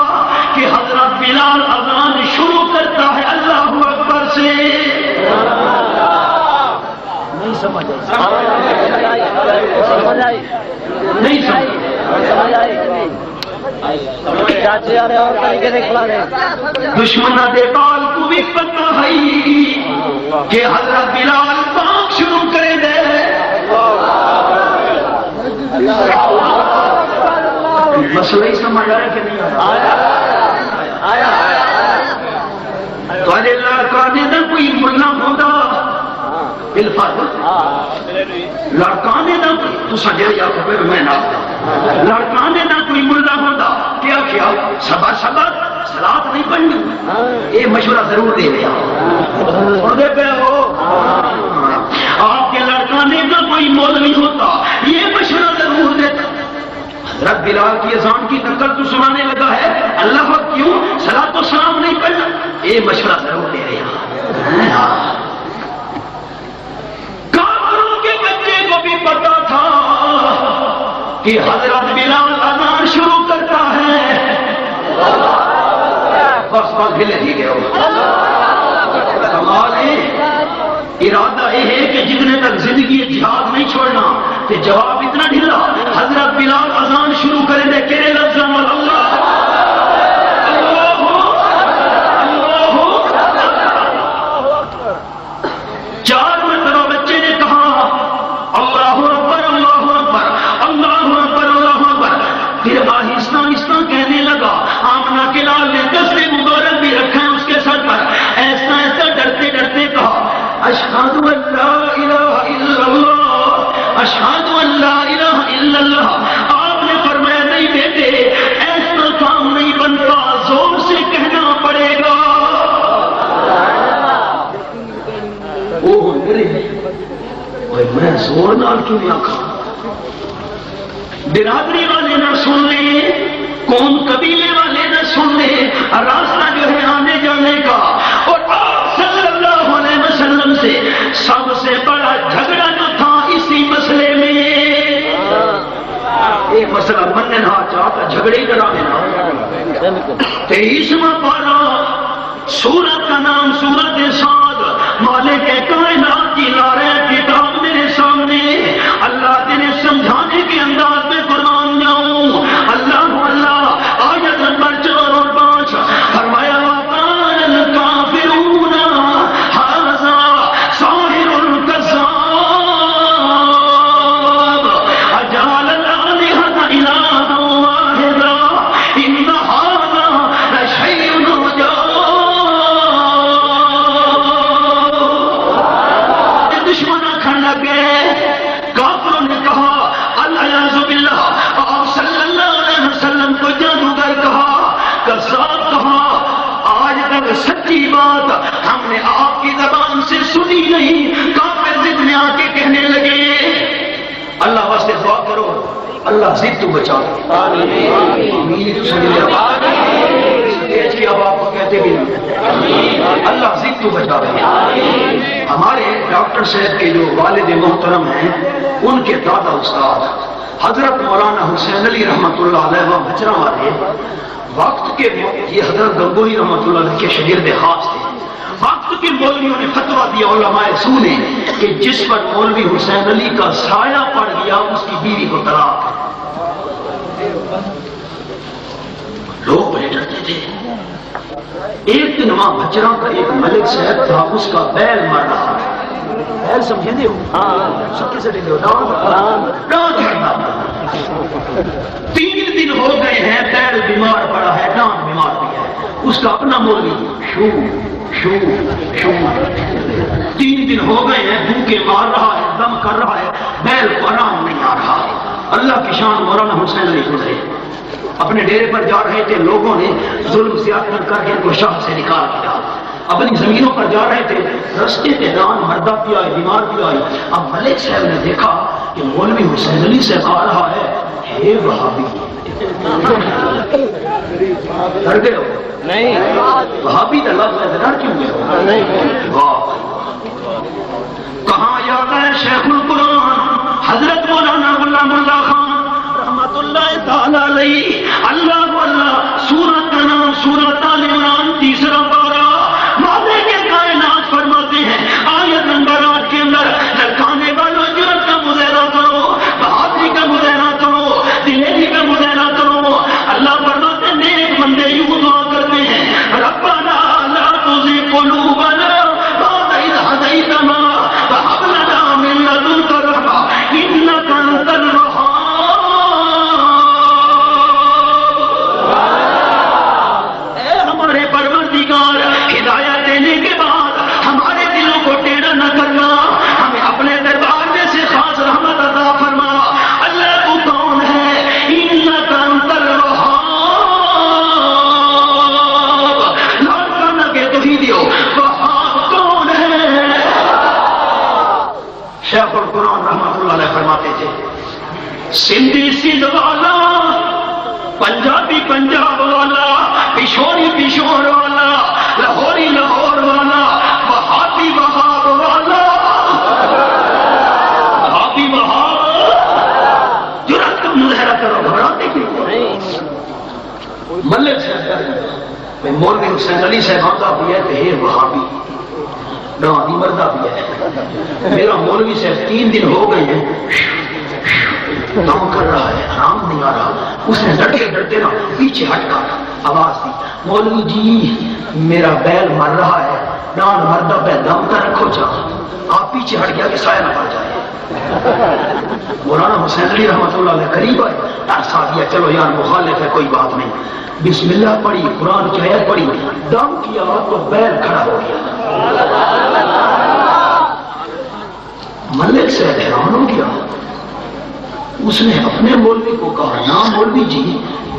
کہ حضرت بلال اذان شروع کرتا ہے اللہ اکبر سے۔ نہیں سمجھ آئی، نہیں سمجھ دشمن دے بال کو بھی پتا ہے کہ حضرت بلال پاک شروع کرے دے۔ مسئلہ ہی سمجھ آیا کہ نہیں آیا؟ تو اللہ کہنے دا کوئی ملا ہوتا بالفرض لڑکانے دا تو سجے یا پھر میں نہ لڑکانے دا کوئی ملا ہوتا کیا کیا سبا سبا سلاد نہیں پڑھنی، یہ مشورہ ضرور دے دیا کی اذان کی نقل تو سنانے لگا ہے، اللہ وقت کیوں صلاۃ و سلام نہیں پڑھنا؟ یہ مشورہ ضرور دے رہے ہیں. کافروں کے بچے کو بھی پتا تھا کہ حضرت بلال اذان شروع کرتا ہے. بس بس ہلے ہی گئے کمال ہے. ارادہ یہ ہے کہ جتنے تک زندگی جہاد نہیں چھوڑنا. کہ جواب اتنا ڈھیلا، حضرت بلال اذان شروع کریں دے کہنے لفظ اللہ چار مرتبہ بچے نے کہا اللہ اکبر اللہ اکبر اللہ اکبر اللہ اکبر. پھر آہستہ آہستہ کہنے لگا. آمنہ کے لال نے دستے مبارک بھی رکھا ہے اس کے سر پر. ایسا ایسا ڈرتے ڈرتے کہا اشہد ان لا الہ الا اللہ اشہد ان لا الہ الا اللہ. آپ نے فرمایا نہیں بیٹے ایسا کام نہیں بنتا، زور سے کہنا پڑے گا. میں زور نال کیوں نہیں آخا؟ برادری والے نہ سن لیں، قوم قبیلے والے نہ سن لیں، راستہ جو ہے آنے جانے کا. اور آپ صلی اللہ علیہ وسلم سے سب سے بڑا جھگڑا جو تھا اسی مسئلے میں. یہ مسئلہ مننے نہ چاہتا جھگڑے ہی کرا دینا. 23واں پارہ سورت کا نام سورت صاد. مالک کائنات کی نعرہ کتاب میرے سامنے. اللہ تیرے سمجھانے کے انداز میں قرآن جاؤں. اللہ اللہ آیت نمبر 4 اور 5 فرمایا وَقَالَ الْكَافِرُونَ هَذَا سَاحِرٌ كَذَّابٌ أَجَعَلَ الْآلِهَةَ إِلَٰهًا وَاحِدًا إِنَّ هَٰذَا لَشَيْءٌ عُجَابٌ. دشمن کھڑ لگے. کافروں نے کہا الیاذ باللہ آپ صلی اللہ علیہ وسلم کو جادوگر کہا، کذاب کہا. آج تک سچی بات ہم نے آپ کی زبان سے سنی نہیں. کافر ضد میں آ کے کہنے لگے. اللہ واسطے دعا کرو اللہ ضد تو بچا. آمین. کی اب آپ کو کہتے بھی نہیں. اللہ ضد تو بچا رہے. ہمارے ڈاکٹر صاحب کے جو والد محترم ہیں ان کے دادا استاد حضرت مولانا حسین علی رحمۃ اللہ علیہ وہ بچرا والے وقت کے یہ حضرت گنگوہی رحمۃ اللہ علیہ کے شاگرد خاص تھے. وقت کے مولویوں نے فتویٰ دیا علماء سو نے کہ جس پر مولوی حسین علی کا سایہ پڑ گیا اس کی بیوی کو طلاق ہے. لوگ بڑے ڈرتے تھے. ایک دن وہاں بچرا کا ایک ملک صاحب تھا، اس کا بیل مر رہا. بیل سمجھے دے سکے سے لے 3 دن ہو گئے ہیں بیل بیمار پڑا ہے، ڈانٹ بیمار بھی ہے. اس کا اپنا مولوی شو شو شو 3 دن ہو گئے ہیں بھوکے مار رہا ہے، دم کر رہا ہے، بیل کو آرام نہیں آ رہا ہے. اللہ کی شان مولانا حسین علی گزرے اپنے ڈیرے پر جا رہے تھے. لوگوں نے ظلم زیادتی کر کے ان کو شہر سے نکال دیا. اپنی زمینوں پر جا رہے تھے، رستے کے دوران مردہ بھی آئی، بیمار بھی آئی. اب ملک صاحب نے دیکھا کہ مولوی حسین علی سے آ رہا ہے. ہے وہابی. ڈر گئے ہو؟ نہیں. وہابی کا لفظ ہے، ڈر کیوں گئے ہو؟ کہاں یاد ہے شیخ القرآن حضرت مولانا غلام اللہ خان رحمت اللہ تعالی علیہ. اللہ اللہ سورت کا نام سورت آل عمران 3 پارہ. مالک کے کائنات فرماتے ہیں آیت نمبر 8 کے اندر لڑکانے والوں جرت کا مظاہرہ کرو، بہادری کا مظاہرہ کرو، دلیری کا مظاہرہ کرو. اللہ فرماتے ہیں نیک بندے یوں دعا کرتے ہیں ربنا لا تزغ قلوبنا بعد إذ هديتنا وهب لنا من لدنك رحمة إنك أنت الوهاب. ہدایت دینے کے بعد ہمارے دلوں کو ٹیڑھا نہ کرنا، ہمیں اپنے دربار میں سے خاص رحمت عطا فرما. اللہ تو کون ہے؟ انک انت الوہاب. لڑکا نہ کہ تو ہی دیو وہاب کون ہے؟ شیخ القرآن رحمت اللہ علیہ فرماتے تھے سندھی سندھ والا پنجابی پنجاب والا، پشوری پشور والا، لاہوری لاہور والا، وہابی وہاب والا، وہابی وہاب، جرأت کا مظاہرہ کرو، گھبراتے کیوں؟ ملک صاحب میں مولوی حسین علی صاحب کا بھی ہے کہ وہابی ڈرانی مردہ بھی ہے. میرا مولوی صاحب 3 دن ہو گئے ہیں کام کر رہا ہے، آرام نہیں آ رہا. اس نے ڈرتے ڈرتے نا پیچھے ہٹ کر آواز دی، مولوی جی میرا بیل مر رہا ہے، ڈان مردہ پہ دم کر رکھو جا. آپ پیچھے ہٹ گیا کہ سایہ نہ پڑ جائے. مولانا حسین علی رحمۃ اللہ علیہ قریب آئے، ترس آ گیا، چلو یار مخالف ہے کوئی بات نہیں. بسم اللہ پڑھی، قرآن کی آیت پڑھی، دم کیا تو بیل کھڑا ہو گیا. ملک سے حیران ہو گیا. اس نے اپنے مولوی کو کہا، نا مولوی جی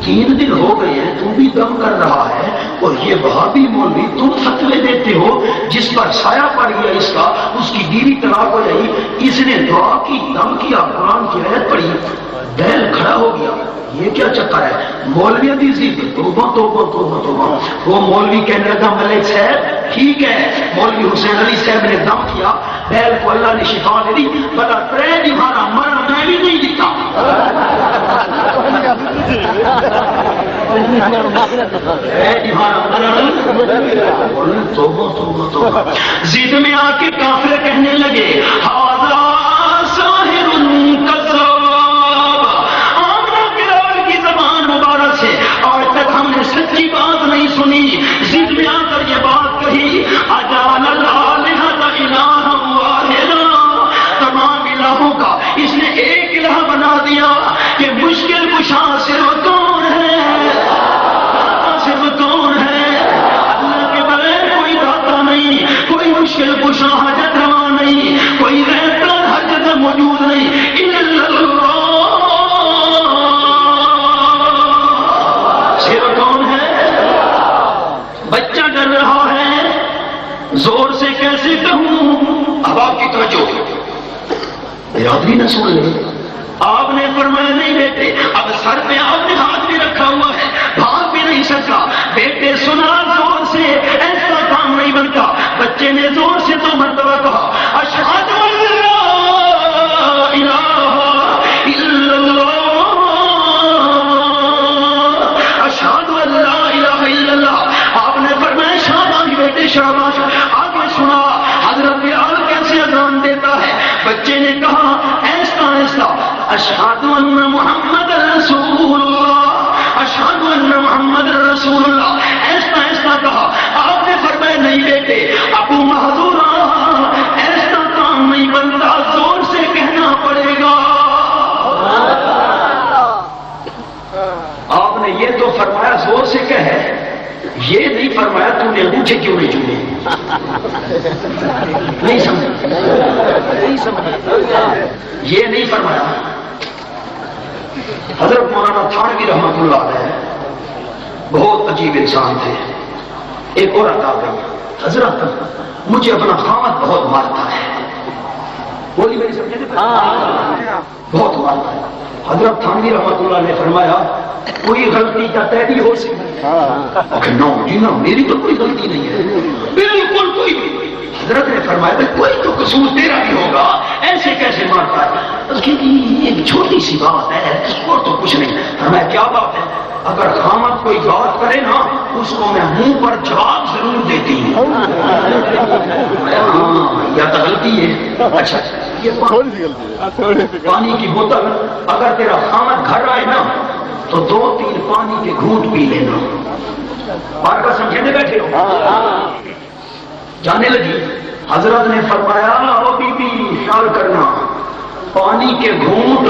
3 دن ہو گئے ہیں تم بھی دم کر رہا ہے اور یہ وہابی مولوی تم فتوے دیتے ہو جس پر سایہ پڑ گیا اس کا، اس کی بیوی طلاق ہو جائی، اس نے دعا کی، دم کیا، قرآن کی آیت پڑھی، بیل کھڑا ہو گیا. یہ کیا چکر ہے؟ مولوی عزیزی توبہ توبہ توبہ توبہ. وہ مولوی کہنے لگا ملک صاحب ٹھیک ہے، مولوی حسین علی صاحب نے دم کیا، بیل کو اللہ نے شفا دے دی، بتا 3 دہارا مرن میں بھی نہیں دکھتا. توبہ توبہ توبہ. ضد میں آ کے کافر کہنے لگے ہذا ساحر کذاب. آج تک ہم نے سچی بات نہیں سنی، ضد میں آ کر یہ بات کہی اجعل الآلہۃ الہا واحدا. تمام الہوں کا اس نے ایک الہ بنا دیا کہ مشکل کشا صرف کون ہے؟ صرف کون ہے؟ اللہ کے بغیر کوئی داتا نہیں، کوئی مشکل کشا حاجت روا نہیں، کوئی غیب کا ہر جگہ موجود نہیں الا اللہ. بچہ ڈر رہا ہے، زور سے کیسے کہوں؟ اب آپ کی توجہ برادری نہ سن لے. آپ نے فرمایا نہیں بیٹے، اب سر پہ آپ نے ہاتھ بھی رکھا ہوا ہے، بھاگ بھی نہیں سکا. بیٹے سنا زور سے، ایسا کام نہیں بنتا. بچے نے زور سے 2 مرتبہ کہا اشہد ان لا الہ الا اللہ، اشہد ان لا الہ الا اللہ. آپ نے فرمایا شاباش بیٹے شاباش. آگے سنا حضرت بلال کیسے اذان دیتا ہے. بچے نے کہا ایسا ایسا اشہد ان محمد رسول اللہ، اشہد ان محمد رسول اللہ، ایسا ایسا کہا. آپ نے فرمایا نہیں بیٹے ابو محذورا ایسا کام نہیں بنتا، زور سے کہنا پڑے گا. آپ نے یہ تو فرمایا زور سے کہے، یہ نہیں فرمایا تم نے انگوٹھے کیوں نہیں چومے. نہیں سمجھ یہ نہیں فرمایا. حضرت مولانا تھانوی رحمۃ اللہ علیہ بہت عجیب انسان تھے. ایک عورت آ گئی، حضرت مجھے اپنا خامد بہت مارتا ہے. بولی میری سمجھے بہت مارتا ہے. حضرت تھانوی رحمۃ اللہ نے فرمایا کوئی غلطی کا تیری ہو سکتی؟ نو جی نو، میری تو کوئی غلطی نہیں ہے، بالکل کوئی بھی. حضرت نے فرمایا کوئی تو قصور تیرا بھی ہوگا، ایسے کیسے مارتا ہے؟ ایک چھوٹی سی بات ہے اور تو کچھ نہیں. فرمایا کیا بات ہے؟ اگر خامد کوئی بات کرے نا اس کو میں منہ پر جواب ضرور دیتی ہوں. ہاں یا تو غلطی ہے. اچھا یہ پانی کی بوتل اگر تیرا خامد گھر آئے نا تو 2-3 پانی کے گھونٹ پی لینا. بات کا سمجھنے بیٹھے ہو. جانے لگی. حضرت نے فرمایا او بی بی خیال کرنا، پانی کے گھونٹ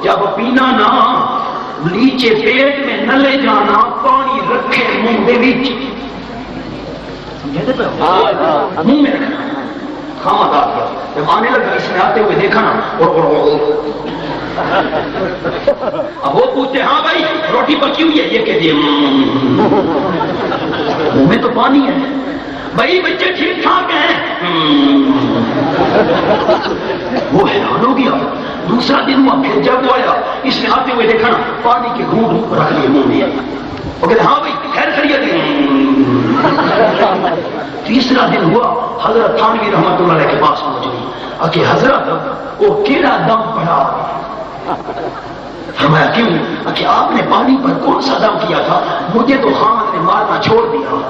جب پینا نا نیچے پیٹ میں نہ لے جانا، پانی رکھے منہ میں نیچے منہ میں رکھنا. خامد آ گیا، جب آنے لگا اس نے آتے ہوئے دیکھا نا اب وہ پوچھتے ہاں بھائی روٹی پکی ہوئی ہے؟ یہ کہہ دیے منہ میں تو پانی ہے. بھائی بچے ٹھیک ٹھاک ہیں؟ وہ حیران ہو گیا. دوسرا دن ہوا پھر جب وہ آیا اس نے آتے ہوئے دیکھا نا پانی کے گھونٹ رکھ لیے منہ میں. وہ کہتے ہاں بھائی خیر خیریت ہے. تیسرا دن ہوا حضرت تھانوی رحمۃ اللہ علیہ کے پاس پہنچ گئی کہ حضرت وہ کیڑا دم پڑا. فرمایا کیوں؟ کہ آپ نے پانی پر کون سا دم کیا تھا؟ مجھے تو خان نے مارنا چھوڑ دیا.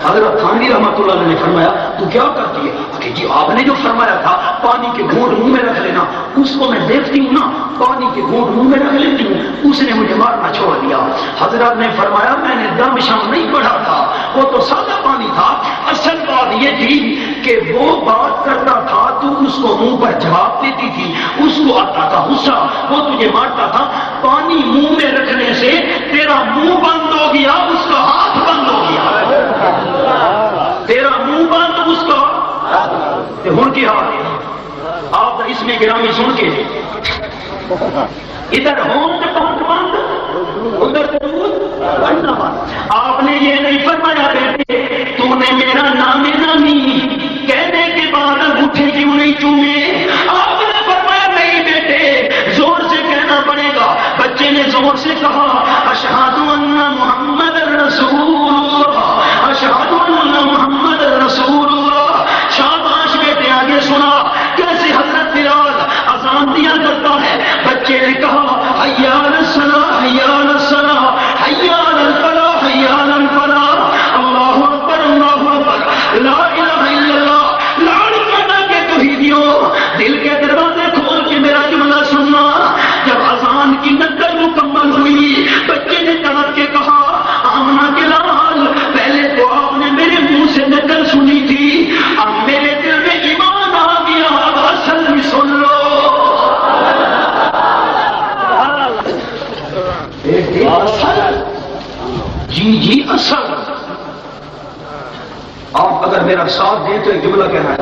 حضرت تھانوی رحمۃ اللہ علیہ نے فرمایا تو کیا کرتی ہے؟ کہ جی آپ نے جو فرمایا تھا پانی کے گھونٹ منہ میں رکھ لینا، اس کو میں دیکھتی ہوں نا پانی کے گھونٹ منہ میں رکھ لیتی ہوں، اس نے مجھے مارنا چھوڑ دیا. حضرت نے فرمایا میں نے دم شم نہیں پڑھا تھا، وہ تو سادہ پانی تھا. اصل بات یہ تھی کہ وہ بات کرتا تھا تو اس کو منہ پر جواب دیتی تھی، اس کو آتا تھا غصہ، وہ تجھے مارتا تھا. پانی منہ میں رکھنے سے تیرا منہ بند ہو گیا، اس کا ہاتھ بند ہو گیا. تیرا منہ بند اس کا ہوں کی حال. آپ اس میں گرامی سن کے ادھر ہوں بند ادھر آپ نے یہ نہیں فرمایا بیٹے تو نے میرا نام نامی کہنے کے بعد اٹھے کیوں نہیں چومے؟ آپ نے فرمایا نہیں بیٹے زور سے کہنا پڑے گا. بچے نے زور سے کہا اشہد ان محمد رسول اللہ، اشہد ان محمد رسول اللہ. شاباش بیٹے آگے سنا کیسے حضرت بلال اذان دیا کرتا ہے. بچے نے کہا حی علی الصلاۃ حی علی الصلاۃ حی علی الفلاح حی علی الفلاح. اللہ اکبر اللہ اکبر لا الہ الا اللہ. لاڑ کرنا کے توحیدیوں دل کے دروازے کھول کے میرا جملہ سننا. جب اذان کی نقل مکمل ہوئی بچے نے تڑپ کے کہا آمنہ کے لال پہلے تو آپ نے میرے منہ سے نقل سنی تھی، اب میرے دل میں ایمان آ گیا، اب اصل بھی سن لو. جی جی اصل. آپ اگر میرا ساتھ دیں تو ایک جملہ کہنا ہے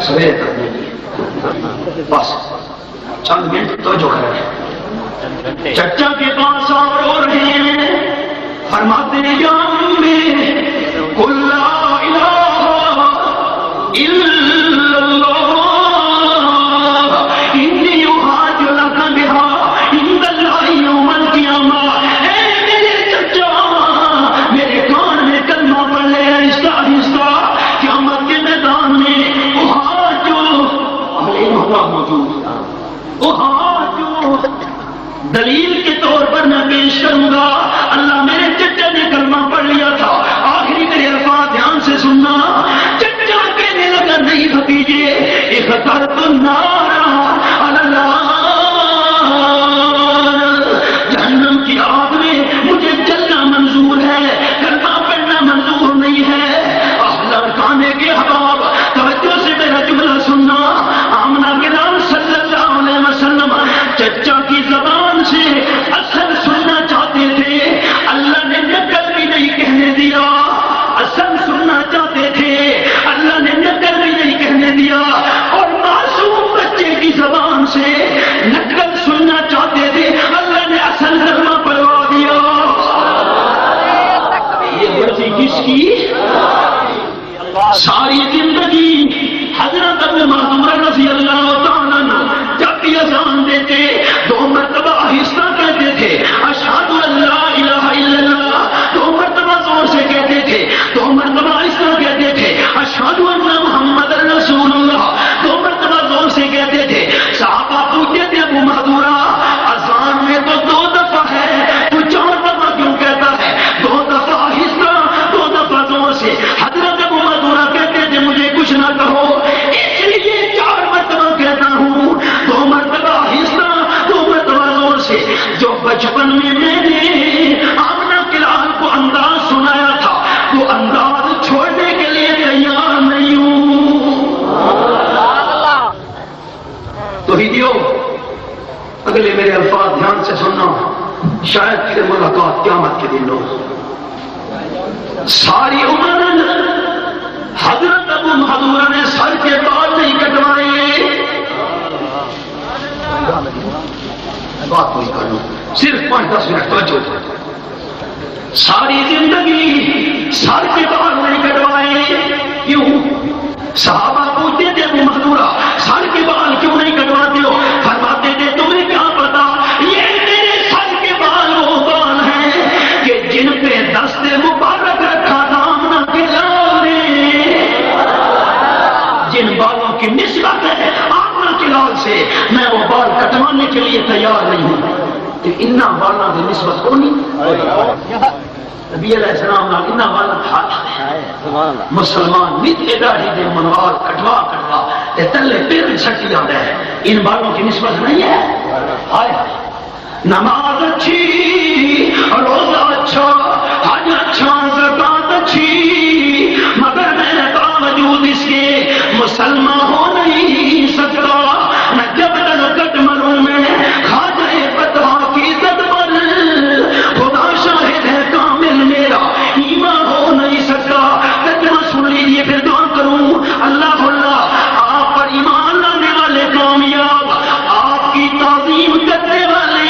سویرے تک بس چند منٹ تو جو کریں. چچا کے پاس اور رو رہے ہیں فرماتے ہیں یا امی قل لا الہ الا اللہ انی احاج لک بہا عند اللہ یوم القیامہ. اے میرے چچا میرے کان میں کلمہ پڑھ لے آہستہ آہستہ. قیامت کے میدان میں احاج موجود دلیل کے طور پر میں پیش کروں گا. اللہ میرے چچا نے کلمہ پڑھ لیا تھا. آخری میرے الفاظ دھیان سے سننا. چچا کہنے لگا نہیں بھتیجے اخترت النار علی النار، جہنم کی آگ میں مجھے جلنا منظور ہے، کلمہ پڑھنا منظور نہیں ہے. لڑکانے کے حباب توجہ سے میرا جملہ سننا. آمنہ کے نام صلی اللہ علیہ وسلم چچا کی زبان سے اصل سننا چاہتے تھے، اللہ نے نقل بھی نہیں کہنے دیا. اصل سننا چاہتے تھے، اللہ نے نقل بھی نہیں کہنے دیا. اور معصوم بچے کی زبان سے نقل سننا چاہتے تھے، اللہ نے اصل کلمہ پڑھوا دیا. یہ بچی کس کی؟ ساری زندگی حضرت ابن معذور رضی اللہ تعالیٰ عنہ جب بھی اذان دیتے 2 مرتبہ آہستہ کہتے تھے اشہد ان لا الہ الا اللہ. 2 مرتبہ زور سے کہتے تھے، 2 مرتبہ آہستہ کہتے تھے اشہد ان محمد رسول اللہ. 2 مرتبہ زور سے کہتے تھے. صحابہ پوچھتے تھے ابو معذورہ اذان میں تو 2 دفعہ ہے تو 4 دفعہ کیوں کہتا ہے؟ 2 دفعہ آہستہ 2 دفعہ زور سے. حضرت ابو معذورہ کہتے تھے مجھے کچھ نہ کہو اس لیے 4 مرتبہ کہتا ہوں، 2 مرتبہ آہستہ 2 مرتبہ زور سے. جو بچپن میں نے آمنہ کے لال کو انداز سنایا تھا وہ انداز چھوڑنے کے لیے تیار نہیں ہوں. تو ہیڈیو اگلے میرے الفاظ دھیان سے سننا، شاید پھر ملاقات قیامت کے دن ہو. ساری عمر حضرت ابو معذورہ نے سر کے بال نہیں کٹوائے. بات نہیں کروں صرف 5-10 منٹ توجہ. ساری زندگی سر کے بال نہیں کٹوائے. کیوں؟ ماننے کے لیے تیار نہیں ہوں کہ انا والا کی نسبت کو نہیں نبی علیہ السلام نال انا والا تھا مسلمان نت اداری دے منوال کٹوا کٹوا تے تلے پیر چھٹی آتا ہے ان بالوں کی نسبت نہیں ہے ہائے نماز اچھی روزہ اچھا حج اچھا زکات اچھی مگر میں باوجود اس کے مسلمان ہو نہیں سکتا میں جب تک کٹ مروں میں کھا جائے فتوا کی تدبر خدا شاہد ہے کامل میرا ایمان ہو نہیں سکتا ترجمہ سن لیجیے پھر دعا کروں اللہ اللہ آپ پر ایمان لانے والے کامیاب آپ کی تعظیم کرنے والے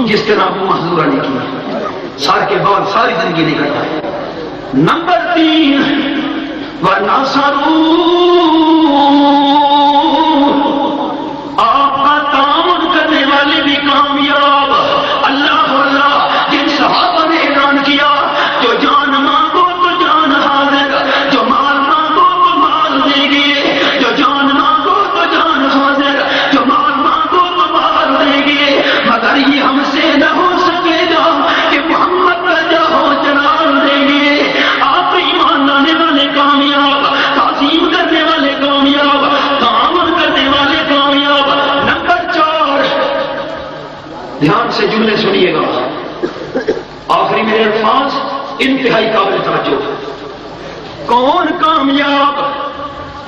جس طرح ابو محذورہ نے کیا سار کے بعد ساری زندگی نہیں کرتا ہے نمبر 3 آپ کا تعاون کرنے والے بھی کامیاب اللہ اللہ جن صحابہ نے اعلان کیا جو جان مانگو تو جان حاضر جو مال مانگو تو مال دیں گے جو جان مانگو تو جان حاضر جو مال مانگو تو مال دیں گے مگر یہ ہم سے نہ ہو سکے گا کہ محمد کا جاہو جلال دیں گے آپ ایمان لانے والے کامیاب تعظیم کرنے والے کامیاب تعاون کرنے والے کامیاب نمبر 4 دھیان سے جملے سنیے گا آخری میرے الفاظ انتہائی قابل توجہ کون کامیاب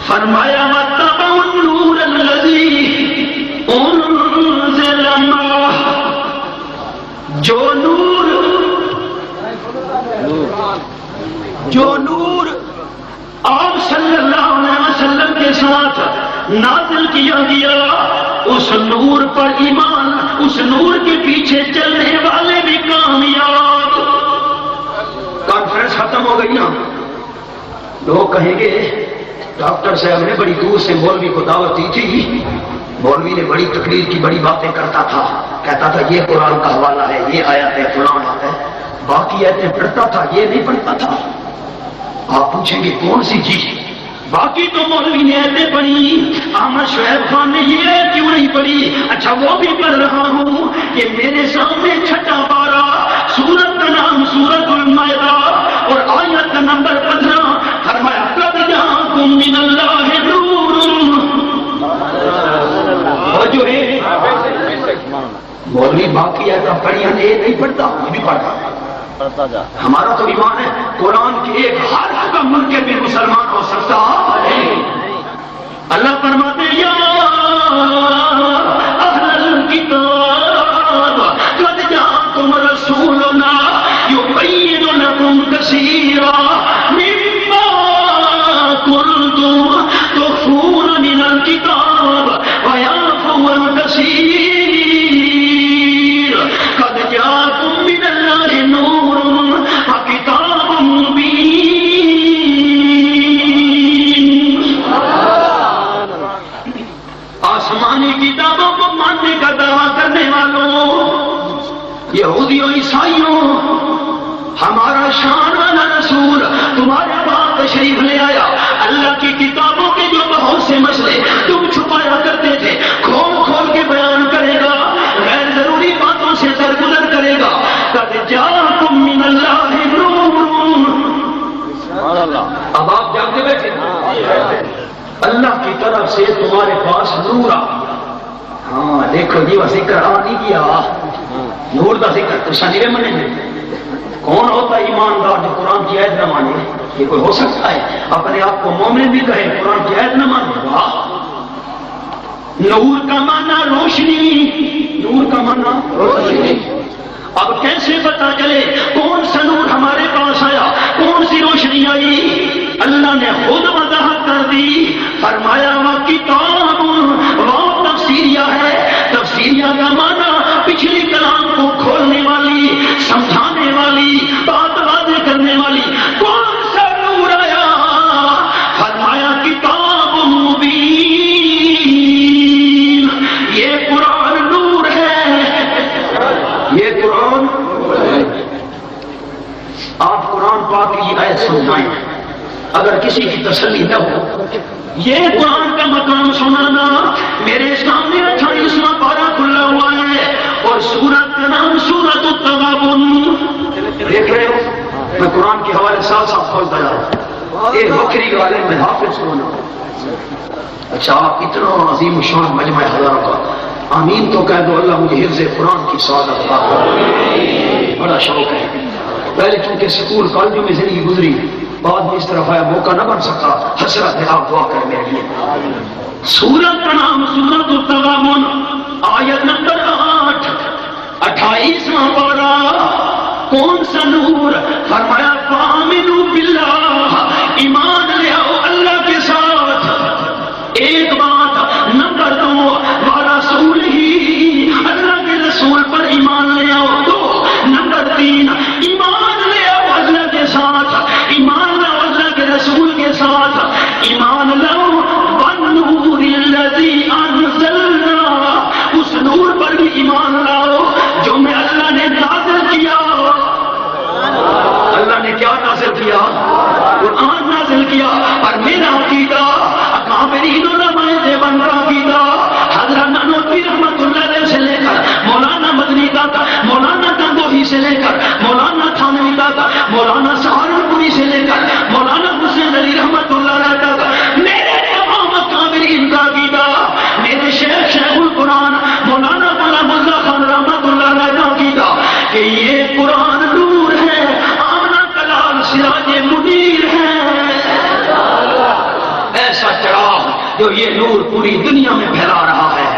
فرمایا واتبعوا النور الذی انزل معہ جو نور آپ صلی اللہ علیہ وسلم کے ساتھ نازل کیا گیا اس نور پر ایمان اس نور کے پیچھے چلنے والے بھی کامیاب کانفرنس ختم ہو گئی نا لوگ کہیں گے ڈاکٹر صاحب نے بڑی دور سے مولوی کو دعوت دی تھی مولوی نے بڑی تقریر کی بڑی باتیں کرتا تھا کہتا تھا یہ قرآن کا حوالہ ہے یہ آیت ہے فلان ہے باقی آیتیں پڑھتا تھا یہ نہیں پڑھتا تھا آپ پوچھیں گے کون سی چیز باقی تو مولوی نے ایسے پڑھی احمد شعیب خان نے یہ کیوں نہیں پڑھی اچھا وہ بھی پڑھ رہا ہوں کہ میرے سامنے 6 پارہ سورت کا نام سورت المائدہ اور آیت کا نمبر 15 فرمایا قد جاءکم من اللہ نور اور جو ہے مولوی باقی ایسا پڑھیا نے نہیں پڑھتا یہ بھی پڑھتا ہمارا تو ایمان ہے قرآن کے ایک حرف کا منکر بھی مسلمان ہو سکتا ہے اللہ فرماتے یا اہل الکتاب قد جاءکم رسولنا یبین لکم کثیرا مما کنتم تخفون من الکتاب ویعفو عن کثیر قد جاءکم من اللہ نور وکتاب مبین آسمانی کتابوں کو ماننے کا دعویٰ کرنے والوں یہودیوں عیسائیوں ہمارا شان والا رسول تمہارے پاس تشریف لے آیا اللہ کی کتابوں کے جو بہت سے مسئلے تم چھپایا کرتے تھے کھول کھول کے بیان کرے گا غیر ضروری باتوں سے درگزر کرے گا قد جاءکم من اللہ نور اب آپ جانتے بیٹھے اللہ کی طرف سے تمہارے پاس نور آ ہاں دیکھو جی وہ ذکر آ نہیں کیا نور کا ذکر تو سنیرے منے میں کون ہوتا ہے ایماندار جو قرآن کی عید نہ مانے یہ کوئی ہو سکتا ہے اپنے آپ کو مومن بھی کہے قرآن کی عید نہ مانے واہ نور کا معنی روشنی نور کا معنی روشنی اب کیسے پتا چلے کون سا نور ہمارے پاس آیا کون سی روشنی آئی اللہ نے خود وضاحت کر دی فرمایا وہ کتاب وہ تفسیریہ ہے تفسیریہ کا معنی پچھلی کلام کو کھولنے والی سمجھانے والی بات واضح کرنے والی کون سا نور آیا فرمایا کتاب مبین یہ قرآن نور ہے یہ قرآن آپ قرآن پاک کی آیت سمجھائیں اگر کسی کی تسلی نہ ہو، یہ قرآن کا مقام سنانا، میرے سامنے 28واں پارہ کھلا ہوا ہے اور سورت کا نام سورت التغابن۔ دیکھ رہے ہو میں قرآن کے حوالے ساتھ ساتھ کھولتا جا رہا ہوں، ایک بکری والے میں حافظ ہونا۔ اچھا آپ اتنا عظیم شان مجمع ہزاروں کا آمین تو کہہ دو، اللہ مجھے حفظ قرآن کی سعادت عطا فرمائے۔ بڑا شوق ہے، پہلے چونکہ سکول کالجوں میں زندگی گزری، بعد میں اس طرف آیا موقع نہ بن سکا، حسرت ہے، آپ دعا کریں میرے لیے۔ سورت کا نام سورت التغابن، آیت نمبر 8، 28واں پارہ۔ کون سا نور؟ فرمایا فآمنوا باللہ، ایمان لے آؤ اللہ کے ساتھ، ایک بات۔ نمبر 2 ورسول ہی، اللہ کے رسول پر ایمان لے آؤ۔ 2 نمبر 3 ایمان لے آؤ اللہ کے ساتھ، ایمان لاؤ اللہ کے رسول کے ساتھ، ایمان لاؤ والنور الذی انزلنا، اس نور پر بھی ایمان لاؤ جو میں اللہ نے نازل کیا۔ اللہ نے کیا نازل کیا؟ قرآن نازل کیا۔ اور میرا عقیدہ اکابرین علماء دیوبند کا عقیدہ، حضرت نانوتوی رحمۃ اللہ علیہ سے لے کر مولانا مدنی تک، مولانا گنگوہی سے لے کر مولانا تھانوی تک، مولانا سہارنپوری سے لے کر مولانا حسین علی رحمۃ اللہ علیہ تک، میرے تمام اکابرین کا عقیدہ، میرے شیخ القرآن مولانا غلام اللہ خان رحمۃ اللہ علیہ کا عقیدہ کہ یہ قرآن نور ہے، آمنہ کلال سراج منیر ہے، ایسا چراغ جو یہ نور پوری دنیا میں پھیلا رہا ہے۔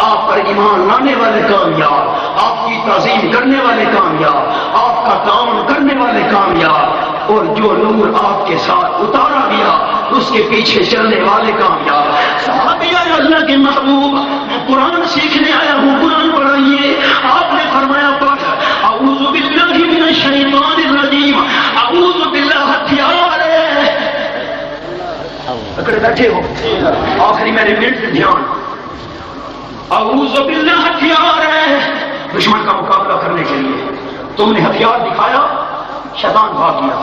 آپ پر ایمان لانے والے کامیاب، آپ کی تعظیم کرنے والے کامیاب، آپ کا تعاون کرنے والے کامیاب، اور جو نور آپ کے ساتھ اتارا گیا اس کے پیچھے چلنے والے کامیاب۔ صحابی آئے اللہ کے محبوب، میں قرآن سیکھنے آیا ہوں، قرآن پڑھائیے۔ آپ نے فرمایا پڑھ اعوذ باللہ من الشیطان الرجیم، اعوذ باللہ ہتھیار ہے۔ اکڑے بیٹھے ہو، آخری میرے منٹ دھیان، اعوذ باللہ ہتھیار ہے دشمن کا مقابلہ کرنے کے لیے۔ تم نے ہتھیار دکھایا، شیطان بھاگ گیا،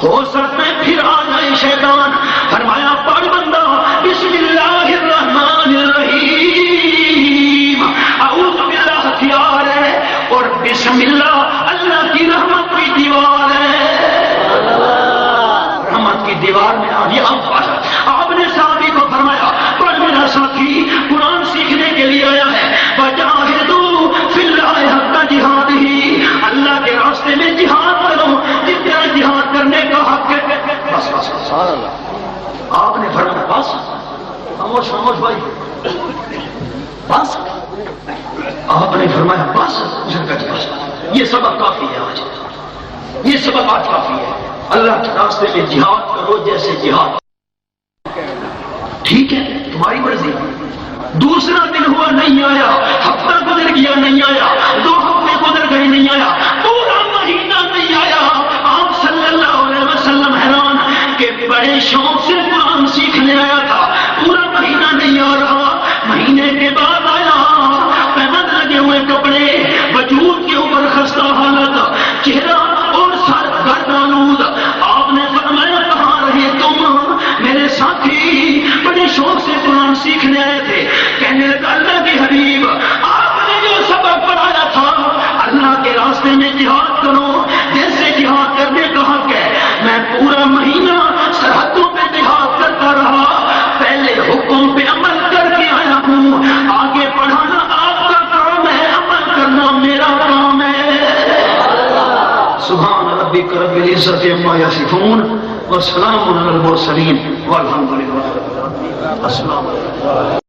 ہو سکتا ہے پھر آ جائے شیطان۔ فرمایا پڑھ بندہ بسم اللہ الرحمن الرحیم، اعوذ باللہ ہتھیار ہے، اور بسم اللہ اللہ کی رحمت کی دیوار ہے، رحمت کی دیوار میں آ گیا۔ آپ نے صحابی کو فرمایا پڑھ میرا ساتھی قرآن سیکھنے کے لیے آیا ہے، وجاہدوا فی اللہ حق جہادہ، اللہ کے راستے میں جہاد کرو جتنا جہاد کرنے کا حق ہے۔ بس بس بس، آپ نے فرمایا بس، خاموش خاموش بھائی، بس۔ آپ نے فرمایا بس، بس، یہ سبق کافی ہے آج، یہ سبق آج کافی ہے۔ اللہ کے راستے میں جہاد کرو جیسے جہاد، ٹھیک ہے تمہاری مرضی۔ دوسرا دن ہوا نہیں آیا، ہفتہ گزر گیا نہیں آیا، 2 ہفتے گزر گئے نہیں آیا، پورا مہینہ نہیں آیا، آپ صلی اللہ علیہ وسلم حیران کہ بڑے شوق سے قرآن سیکھنے آیا تھا، پورا مہینہ نہیں آ رہا۔ مہینے کے بعد آیا، پہن لگے ہوئے کپڑے، وجود کے اوپر خستہ حالت، چہرہ اور سر گرد آلود۔ آپ نے فرمایا کہاں رہے تم میرے ساتھی؟ بڑے شوق سے قرآن سیکھنے آئے تھے۔ کہنے لگا اللہ کے حبیب آپ نے جو سبق پڑھایا تھا اللہ کے راستے میں جہاد کرو جیسے جہاد کرنے کا حق ہے، میں پورا مہینہ سرحدوں پہ جہاد کرتا رہا، پہلے حکم پہ عمل کر کے آیا ہوں، آگے پڑھانا آپ کا کام ہے، عمل کرنا میرا کام ہے۔ سبحان ربک رب العزت عما یصفون وسلام علی المرسلین والحمد للہ۔ السلام علیکم۔